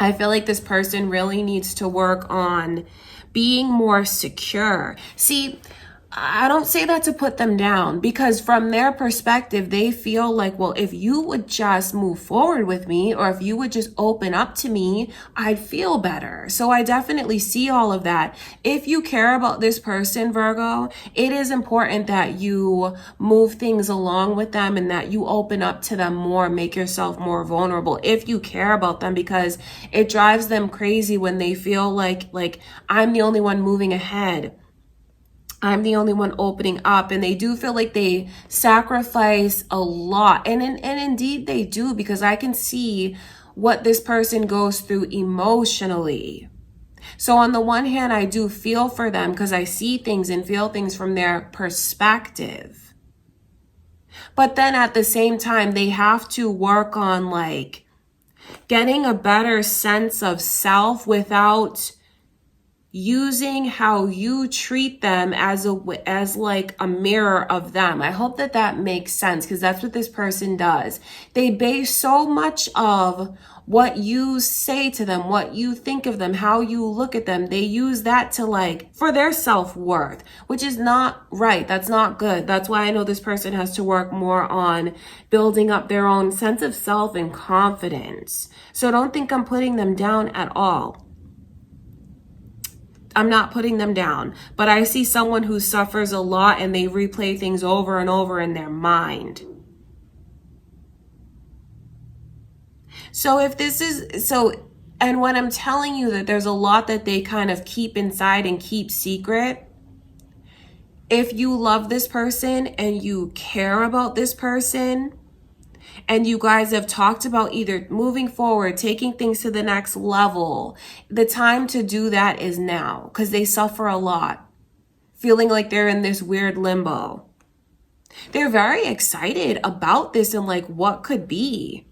I feel like this person really needs to work on being more secure. See, I don't say that to put them down, because from their perspective, they feel like, well, if you would just move forward with me, or if you would just open up to me, I'd feel better. So I definitely see all of that. If you care about this person, Virgo, it is important that you move things along with them and that you open up to them more, make yourself more vulnerable if you care about them, because it drives them crazy when they feel like I'm the only one moving ahead. I'm the only one opening up, and they do feel like they sacrifice a lot. And indeed they do, because I can see what this person goes through emotionally. So on the one hand, I do feel for them because I see things and feel things from their perspective. But then at the same time, they have to work on like getting a better sense of self without using how you treat them as like a mirror of them. I hope that that makes sense, because that's what this person does. They base so much of what you say to them, what you think of them, how you look at them. They use that to like for their self-worth, which is not right. That's not good. That's why I know this person has to work more on building up their own sense of self and confidence. So don't think I'm putting them down at all. I'm not putting them down, but I see someone who suffers a lot and they replay things over and over in their mind. So if this is, and when I'm telling you that there's a lot that they kind of keep inside and keep secret, if you love this person and you care about this person, and you guys have talked about either moving forward, taking things to the next level, the time to do that is now, because they suffer a lot, feeling like they're in this weird limbo. They're very excited about this and like what could be.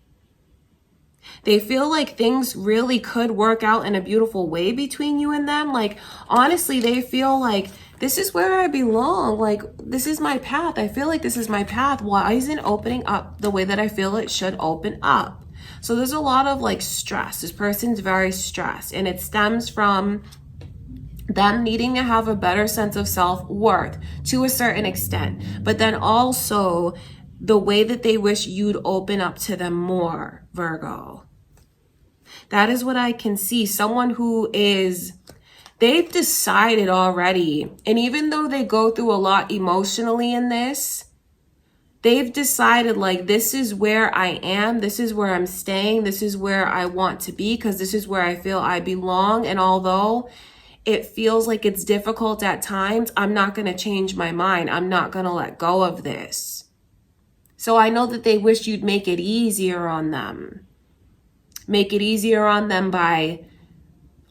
They feel like things really could work out in a beautiful way between you and them. Like, honestly, they feel like this is where I belong. Like, this is my path. I feel like this is my path. Why isn't it opening up the way that I feel it should open up? So there's a lot of like stress. This person's very stressed, and it stems from them needing to have a better sense of self-worth to a certain extent. But then also the way that they wish you'd open up to them more, Virgo. That is what I can see. Someone who is, they've decided already. And even though they go through a lot emotionally in this, they've decided like, this is where I am. This is where I'm staying. This is where I want to be, because this is where I feel I belong. And although it feels like it's difficult at times, I'm not going to change my mind. I'm not going to let go of this. So I know that they wish you'd make it easier on them. Make it easier on them by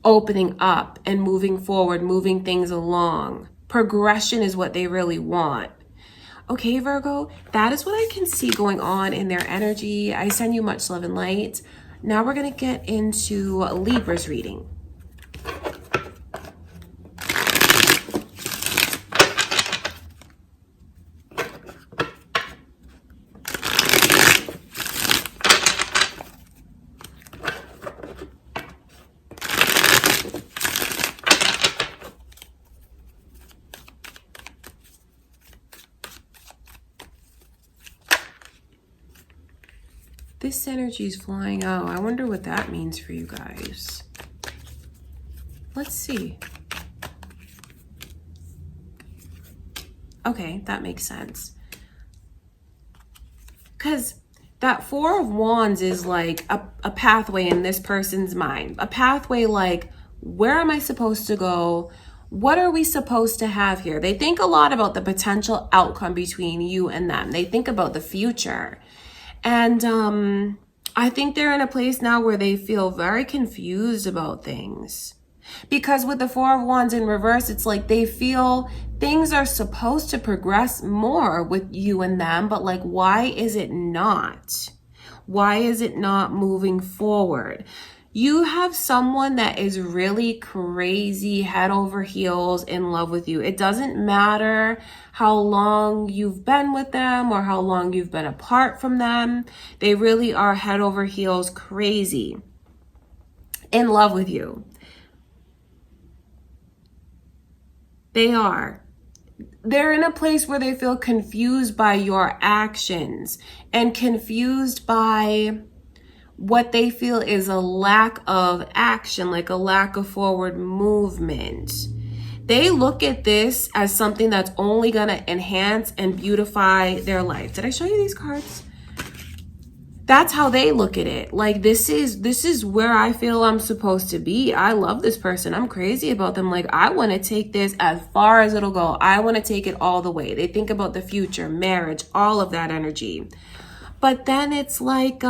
opening up and moving forward, moving things along. Progression is what they really want. Okay, Virgo, that is what I can see going on in their energy. I send you much love and light. Now we're going to get into Libra's reading. This energy is flying out. I wonder what that means for you guys. Let's see. Okay, that makes sense. Because that Four of Wands is like a pathway in this person's mind. A pathway like, where am I supposed to go? What are we supposed to have here? They think a lot about the potential outcome between you and them. They think about the future. And I think they're in a place now where they feel very confused about things. Because with the Four of Wands in reverse, it's like they feel things are supposed to progress more with you and them, but like, why is it not? Why is it not moving forward? You have someone that is really crazy, head over heels in love with you. It doesn't matter how long you've been with them or how long you've been apart from them. They really are head over heels crazy in love with you. They are. They're in a place where they feel confused by your actions and confused by what they feel is a lack of action, like a lack of forward movement. They look at this as something that's only going to enhance and beautify their life. Did I show you these cards? That's how they look at it. Like, this is where I feel I'm supposed to be. I love this person. I'm crazy about them. Like, I want to take this as far as it'll go. I want to take it all the way. They think about the future, marriage, all of that energy. But then it's like,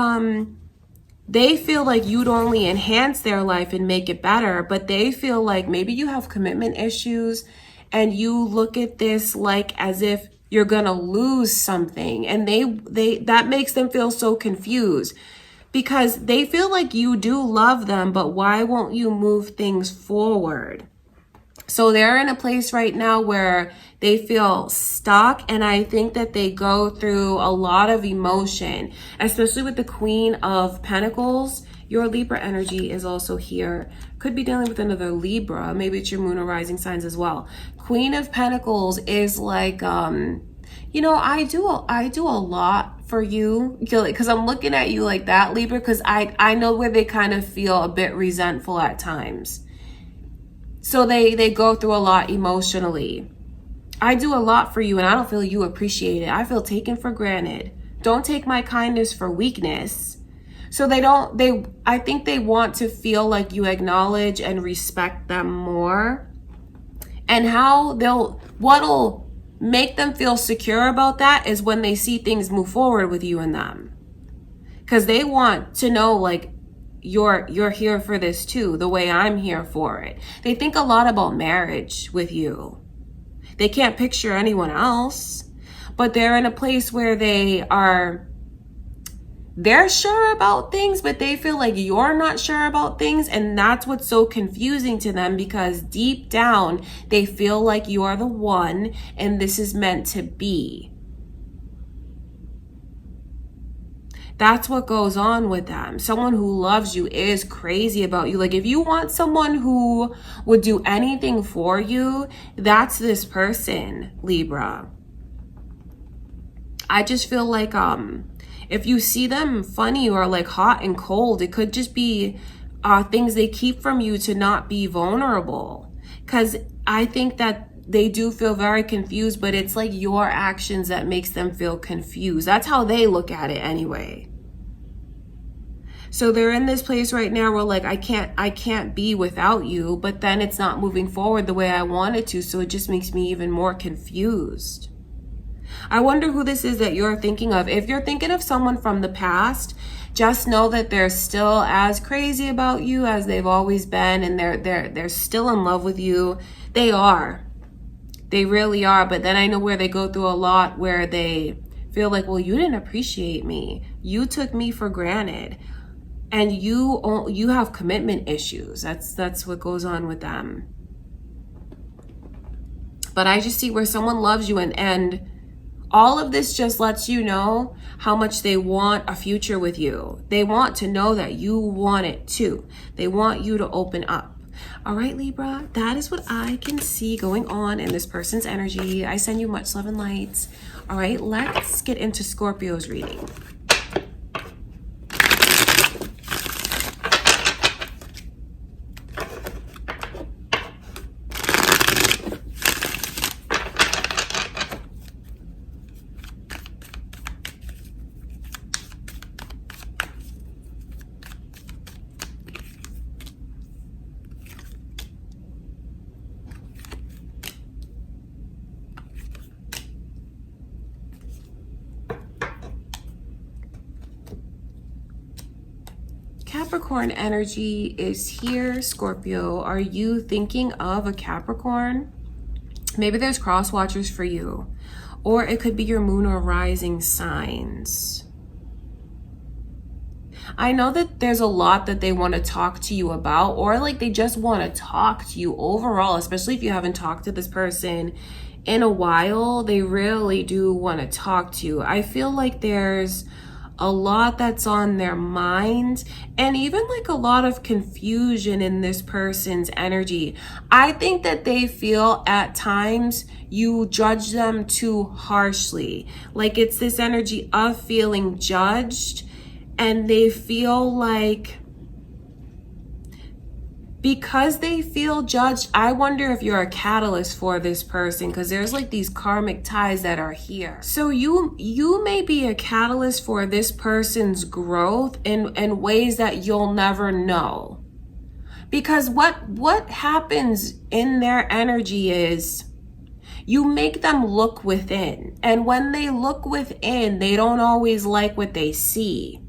they feel like you'd only enhance their life and make it better, but they feel like maybe you have commitment issues and you look at this like as if you're gonna lose something, and they that makes them feel so confused because they feel like you do love them, but why won't you move things forward? So they're in a place right now where they feel stuck, and I think that they go through a lot of emotion, especially with the Queen of Pentacles. Your Libra energy is also here. Could be dealing with another Libra. Maybe it's your moon or rising signs as well. Queen of Pentacles is like, you know, I do a lot for you because I'm looking at you like that, Libra, because I know where they kind of feel a bit resentful at times. So they go through a lot emotionally. I do a lot for you and I don't feel you appreciate it. I feel taken for granted. Don't take my kindness for weakness. So I think they want to feel like you acknowledge and respect them more. And what'll make them feel secure about that is when they see things move forward with you and them. Because they want to know, like, you're here for this too, the way I'm here for it. They think a lot about marriage with you. They can't picture anyone else, but they're in a place where they're sure about things, but they feel like you're not sure about things. And that's what's so confusing to them, because deep down, they feel like you are the one and this is meant to be. That's what goes on with them. Someone who loves you is crazy about you. Like, if you want someone who would do anything for you, that's this person, Libra. I just feel like if you see them funny or like hot and cold, it could just be things they keep from you to not be vulnerable. Because I think that they do feel very confused, but it's like your actions that makes them feel confused. That's how they look at it anyway. So they're in this place right now where, like, I can't be without you, but then it's not moving forward the way I want it to, so it just makes me even more confused. I wonder who this is that you're thinking of. If you're thinking of someone from the past, just know that they're still as crazy about you as they've always been, and they're still in love with you. They are. They really are. But then I know where they go through a lot where they feel like, well, you didn't appreciate me. You took me for granted. And you have commitment issues. That's what goes on with them. But I just see where someone loves you, and all of this just lets you know how much they want a future with you. They want to know that you want it too. They want you to open up. All right, Libra, that is what I can see going on in this person's energy. I send you much love and light. All right, let's get into Scorpio's reading. Capricorn energy is here, Scorpio. Are you thinking of a Capricorn? Maybe there's cross watchers for you, or it could be your moon or rising signs. I know that there's a lot that they want to talk to you about, or like they just want to talk to you overall, especially if you haven't talked to this person in a while. They really do want to talk to you. I feel like there's a lot that's on their mind, and even like a lot of confusion in this person's energy. I think that they feel at times you judge them too harshly. Like it's this energy of feeling judged, and they feel like because they feel judged, I wonder if you're a catalyst for this person, because there's like these karmic ties that are here. So you may be a catalyst for this person's growth in ways that you'll never know. Because what happens in their energy is you make them look within. And when they look within, they don't always like what they see.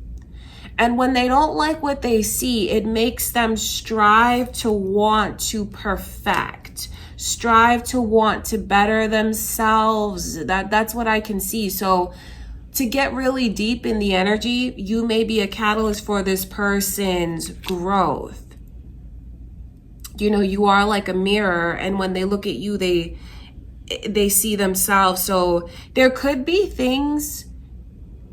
And when they don't like what they see, it makes them strive to want to perfect, strive to want to better themselves. That's what I can see. So to get really deep in the energy, you may be a catalyst for this person's growth. You know, you are like a mirror, and when they look at you, they see themselves. So there could be things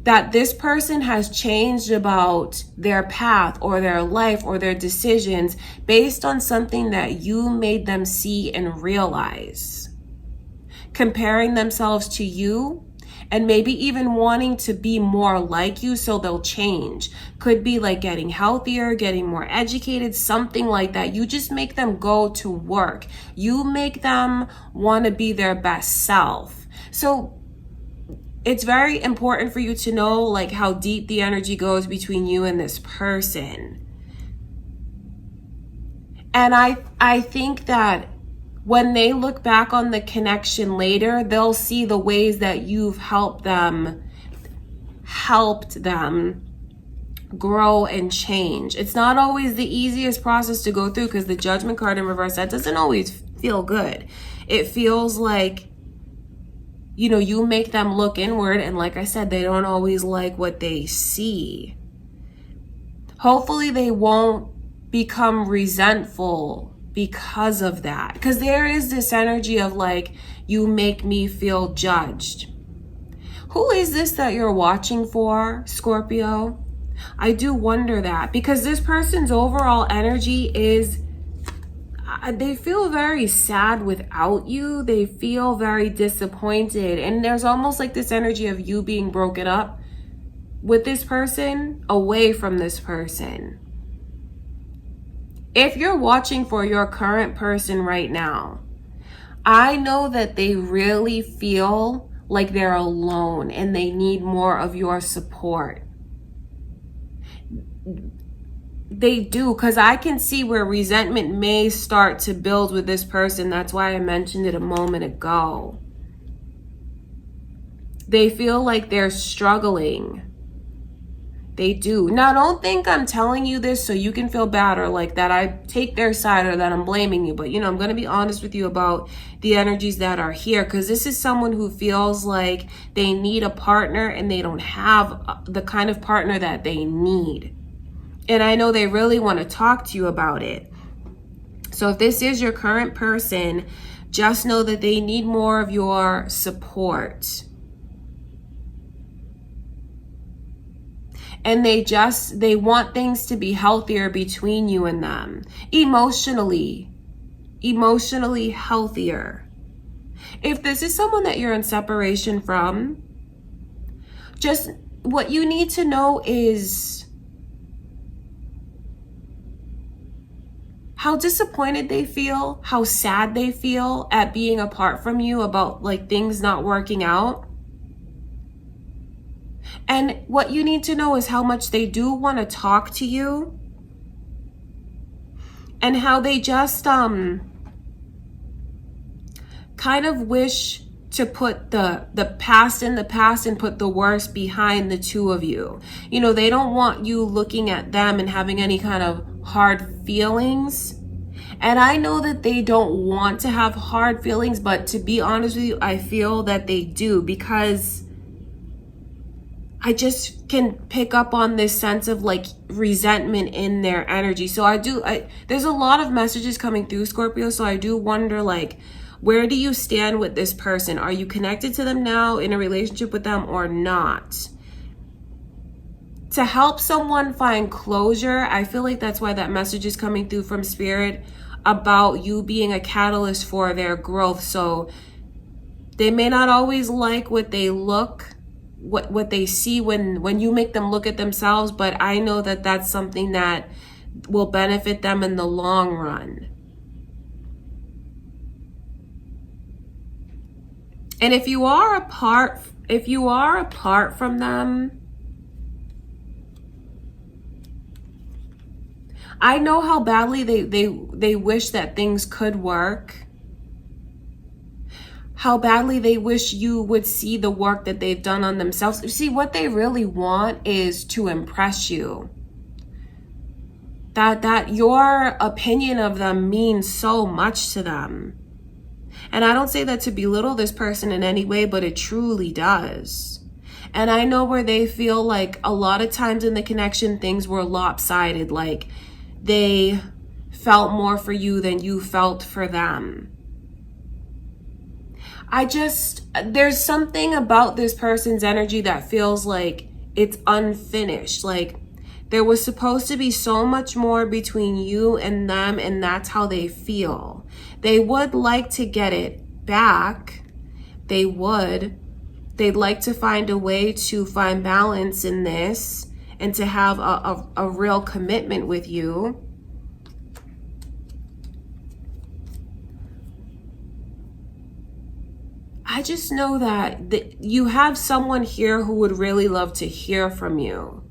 that this person has changed about their path or their life or their decisions based on something that you made them see and realize. Comparing themselves to you, and maybe even wanting to be more like you so they'll change. Could be like getting healthier, getting more educated, something like that. You just make them go to work. You make them want to be their best self. So it's very important for you to know like how deep the energy goes between you and this person. And I think that when they look back on the connection later, they'll see the ways that you've helped them grow and change. It's not always the easiest process to go through, because the Judgment card in reverse, that doesn't always feel good. It feels like, you know, you make them look inward, and like I said, they don't always like what they see. Hopefully they won't become resentful because of that, because there is this energy of like, you make me feel judged. Who is this that you're watching for, Scorpio? I do wonder that, because this person's overall energy is, they feel very sad without you. They feel very disappointed. And there's almost like this energy of you being broken up with this person, away from this person. If you're watching for your current person right now, I know that they really feel like they're alone and they need more of your support. They do, because I can see where resentment may start to build with this person. That's why I mentioned it a moment ago. They feel like they're struggling. They do. Now, don't think I'm telling you this so you can feel bad or like that I take their side or that I'm blaming you. But, you know, I'm going to be honest with you about the energies that are here, because this is someone who feels like they need a partner and they don't have the kind of partner that they need. And I know they really want to talk to you about it. So if this is your current person, just know that they need more of your support. And they want things to be healthier between you and them. Emotionally healthier. If this is someone that you're in separation from, just what you need to know is how disappointed they feel, how sad they feel at being apart from you, about like things not working out. And what you need to know is how much they do want to talk to you, and how they just kind of wish to put the past in the past and put the worst behind the two of you. You know, they don't want you looking at them and having any kind of hard feelings. And I know that they don't want to have hard feelings, but to be honest with you, I feel that they do, because I just can pick up on this sense of like resentment in their energy. So there's a lot of messages coming through, Scorpio. So I do wonder, like, where do you stand with this person? Are you connected to them now, in a relationship with them, or not? To help someone find closure, I feel like that's why that message is coming through from Spirit, about you being a catalyst for their growth. So they may not always like what they what they see when you make them look at themselves, but I know that that's something that will benefit them in the long run. And if you are apart from them, I know how badly they wish that things could work. How badly they wish you would see the work that they've done on themselves. You see, what they really want is to impress you. That your opinion of them means so much to them. And I don't say that to belittle this person in any way, but it truly does. And I know where they feel like a lot of times in the connection, things were lopsided. Like they felt more for you than you felt for them. There's something about this person's energy that feels like it's unfinished. Like there was supposed to be so much more between you and them, and that's how they feel. They would like to get it back. They'd like to find a way to find balance in this and to have a real commitment with you. I just know that you have someone here who would really love to hear from you.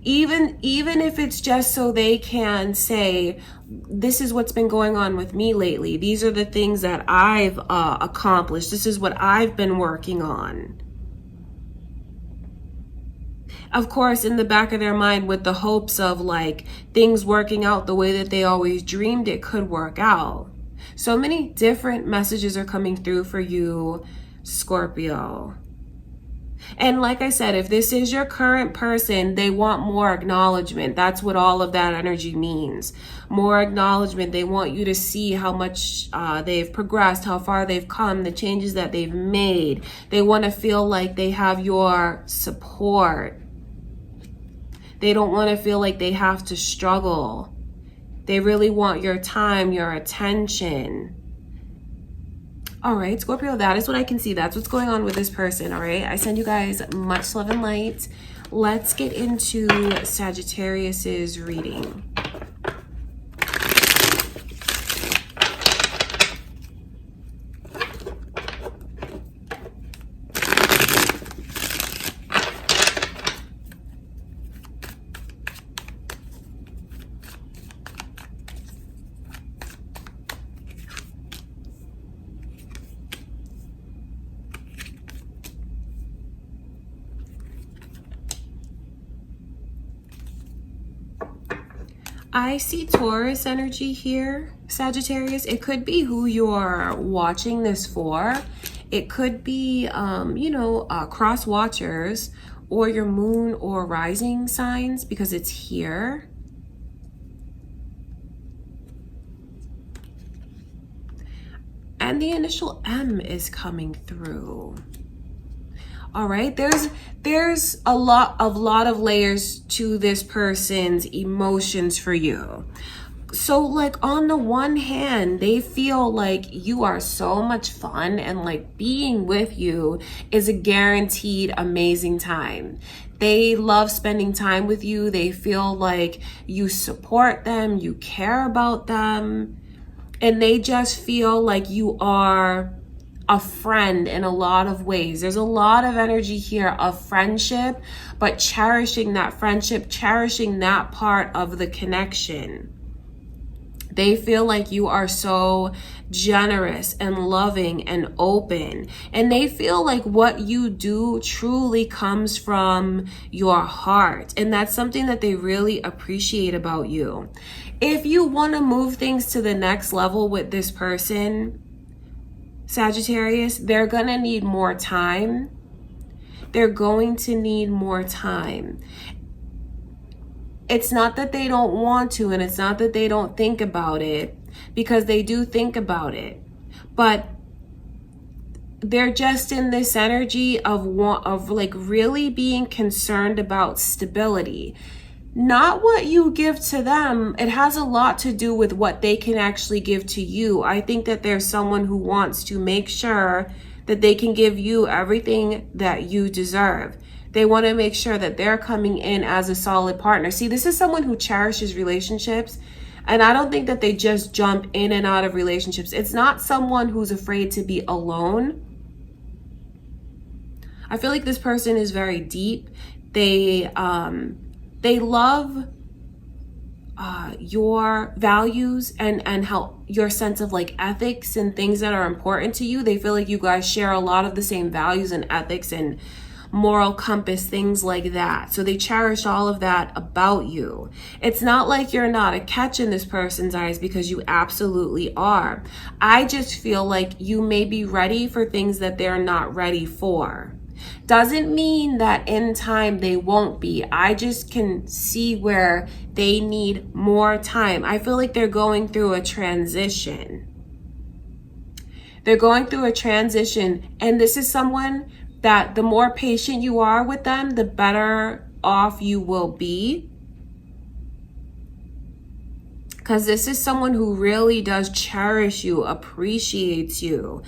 Even if it's just so they can say, this is what's been going on with me lately. These are the things that I've accomplished. This is what I've been working on. Of course, in the back of their mind, with the hopes of like things working out the way that they always dreamed it could work out. So many different messages are coming through for you, Scorpio. And like I said, if this is your current person, they want more acknowledgement. That's what all of that energy means. More acknowledgement. They want you to see how much they've progressed, how far they've come, the changes that they've made. They want to feel like they have your support. They don't want to feel like they have to struggle. They really want your time, your attention. All right, Scorpio, that is what I can see. That's what's going on with this person, all right? I send you guys much love and light. Let's get into Sagittarius's reading. I see Taurus energy here, Sagittarius. It could be who you're watching this for. It could be, cross watchers or your moon or rising signs, because it's here. And the initial M is coming through. All right, there's a lot of layers to this person's emotions for you. So like on the one hand, they feel like you are so much fun and like being with you is a guaranteed amazing time. They love spending time with you. They feel like you support them, you care about them, and they just feel like you are a friend in a lot of ways. There's a lot of energy here of friendship, but cherishing that friendship, cherishing that part of the connection. They feel like you are so generous and loving and open. And they feel like what you do truly comes from your heart. And that's something that they really appreciate about you. If you want to move things to the next level with this person, Sagittarius, they're gonna need more time. they're going to need more time. It's not that they don't want to, and it's not that they don't think about it, because they do think about it. But they're just in this energy of like really being concerned about stability. Not what you give to them. It has a lot to do with what they can actually give to you. I think that there's someone who wants to make sure that they can give you everything that you deserve. They want to make sure that they're coming in as a solid partner. See, this is someone who cherishes relationships. And I don't think that they just jump in and out of relationships. It's not someone who's afraid to be alone. I feel like this person is very deep. They love your values and how your sense of like ethics and things that are important to you. They feel like you guys share a lot of the same values and ethics and moral compass, things like that. So they cherish all of that about you. It's not like you're not a catch in this person's eyes, because you absolutely are. I just feel like you may be ready for things that they're not ready for. Doesn't mean that in time they won't be. I just can see where they need more time. I feel like they're going through a transition. They're going through a transition, and this is someone that the more patient you are with them, the better off you will be. Because this is someone who really does cherish you, appreciates you.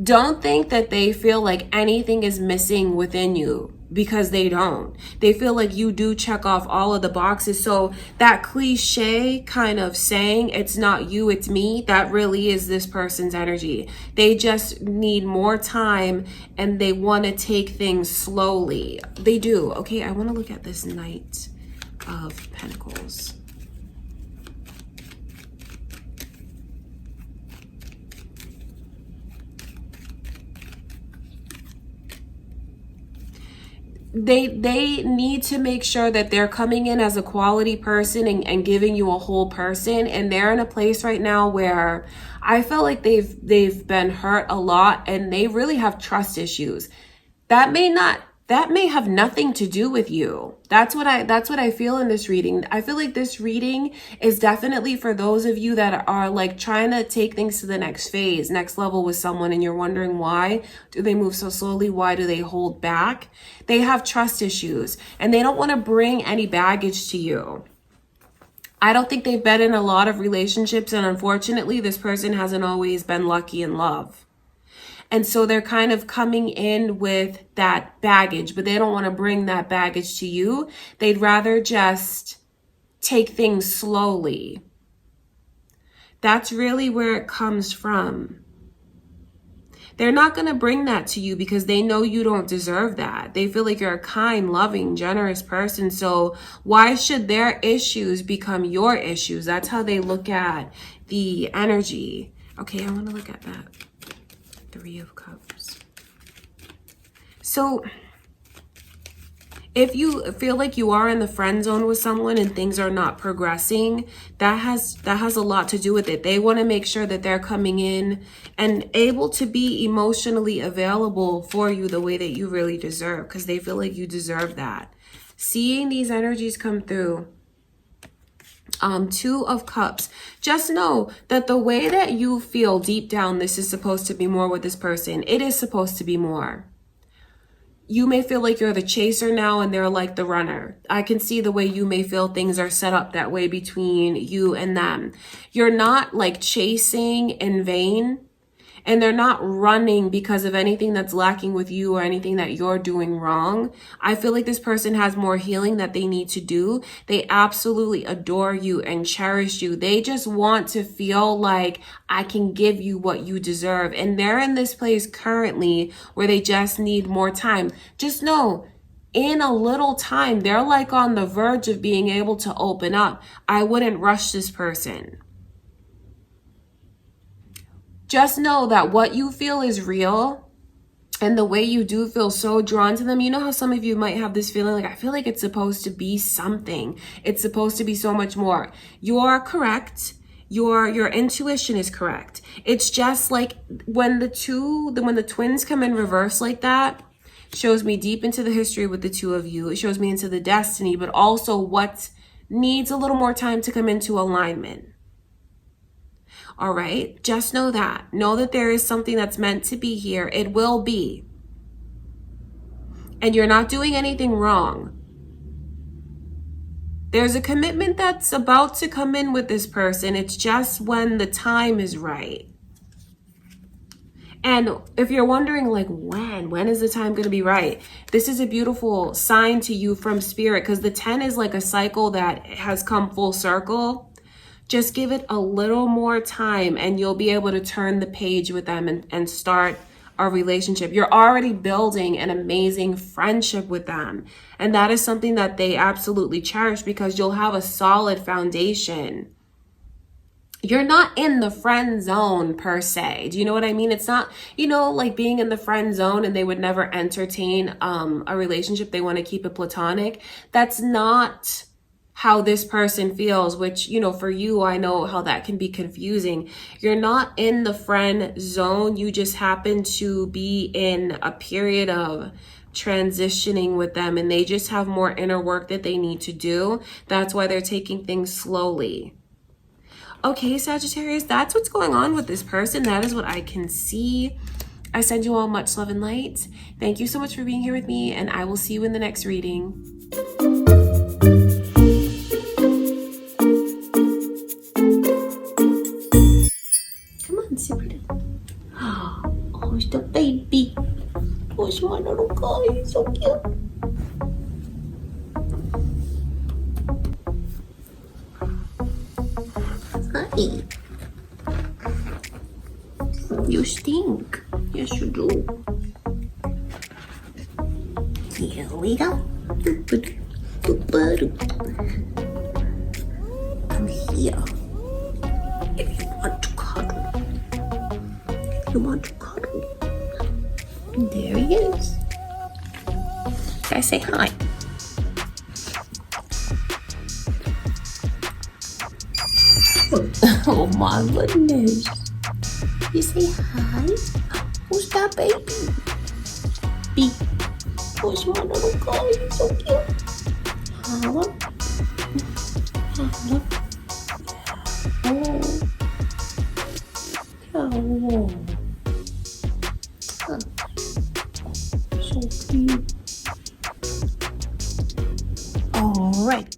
Don't think that they feel like anything is missing within you, because they don't. They feel like you do check off all of the boxes. So that cliche kind of saying, it's not you, it's me, that really is this person's energy. They just need more time, and they want to take things slowly. They do. Okay, I want to look at this Knight of Pentacles. They need to make sure that they're coming in as a quality person and giving you a whole person. And they're in a place right now where I feel like they've been hurt a lot, and they really have trust issues. That may have nothing to do with you. That's what I feel in this reading. I feel like this reading is definitely for those of you that are like trying to take things to the next phase, next level with someone, and you're wondering, why do they move so slowly? Why do they hold back? They have trust issues, and they don't want to bring any baggage to you. I don't think they've been in a lot of relationships, and unfortunately, this person hasn't always been lucky in love. And so they're kind of coming in with that baggage, but they don't want to bring that baggage to you. They'd rather just take things slowly. That's really where it comes from. They're not going to bring that to you because they know you don't deserve that. They feel like you're a kind, loving, generous person. So why should their issues become your issues? That's how they look at the energy. Okay, I want to look at that. Three of Cups. So if you feel like you are in the friend zone with someone and things are not progressing, that has a lot to do with it. They want to make sure that they're coming in and able to be emotionally available for you the way that you really deserve, because they feel like you deserve that. Seeing these energies come through. Two of Cups. Just know that the way that you feel deep down, this is supposed to be more with this person. It is supposed to be more. You may feel like you're the chaser now and they're like the runner. I can see the way you may feel things are set up that way between you and them. You're not like chasing in vain, and they're not running because of anything that's lacking with you or anything that you're doing wrong. I feel like this person has more healing that they need to do. They absolutely adore you and cherish you. They just want to feel like I can give you what you deserve. And they're in this place currently where they just need more time. Just know, in a little time, they're like on the verge of being able to open up. I wouldn't rush this person. Just know that what you feel is real, and the way you do feel so drawn to them. You know how some of you might have this feeling like, I feel like it's supposed to be something. It's supposed to be so much more. You're correct. Your intuition is correct. It's just like when the twins come in reverse like that, shows me deep into the history with the two of you. It shows me into the destiny, but also what needs a little more time to come into alignment. All right, just know that. Know that there is something that's meant to be here. It will be. And you're not doing anything wrong. There's a commitment that's about to come in with this person. It's just when the time is right. And if you're wondering, like, when is the time going to be right? This is a beautiful sign to you from spirit, because the 10 is like a cycle that has come full circle. Just give it a little more time and you'll be able to turn the page with them and start a relationship. You're already building an amazing friendship with them. And that is something that they absolutely cherish, because you'll have a solid foundation. You're not in the friend zone per se. Do you know what I mean? It's not, you know, like being in the friend zone and they would never entertain a relationship. They want to keep it platonic. That's not how this person feels, which, you know, for you, I know how that can be confusing. You're not in the friend zone. You just happen to be in a period of transitioning with them, and they just have more inner work that they need to do. That's why they're taking things slowly. Okay, Sagittarius, that's what's going on with this person. That is what I can see. I send you all much love and light. Thank you so much for being here with me, and I will see you in the next reading. Come on, Sabrina. Oh, it's the baby. Oh, it's my little guy. He's so cute. Hi. You stink. Yes, you do. Here we go. Come here. If you want to cuddle. You want to cuddle. There he is. Guys, say hi. Oh my goodness. You say hi? Who's that baby? B. Who's my little guy? He's so cute. Hello. Hello. Oh. Oh. So cute. All right.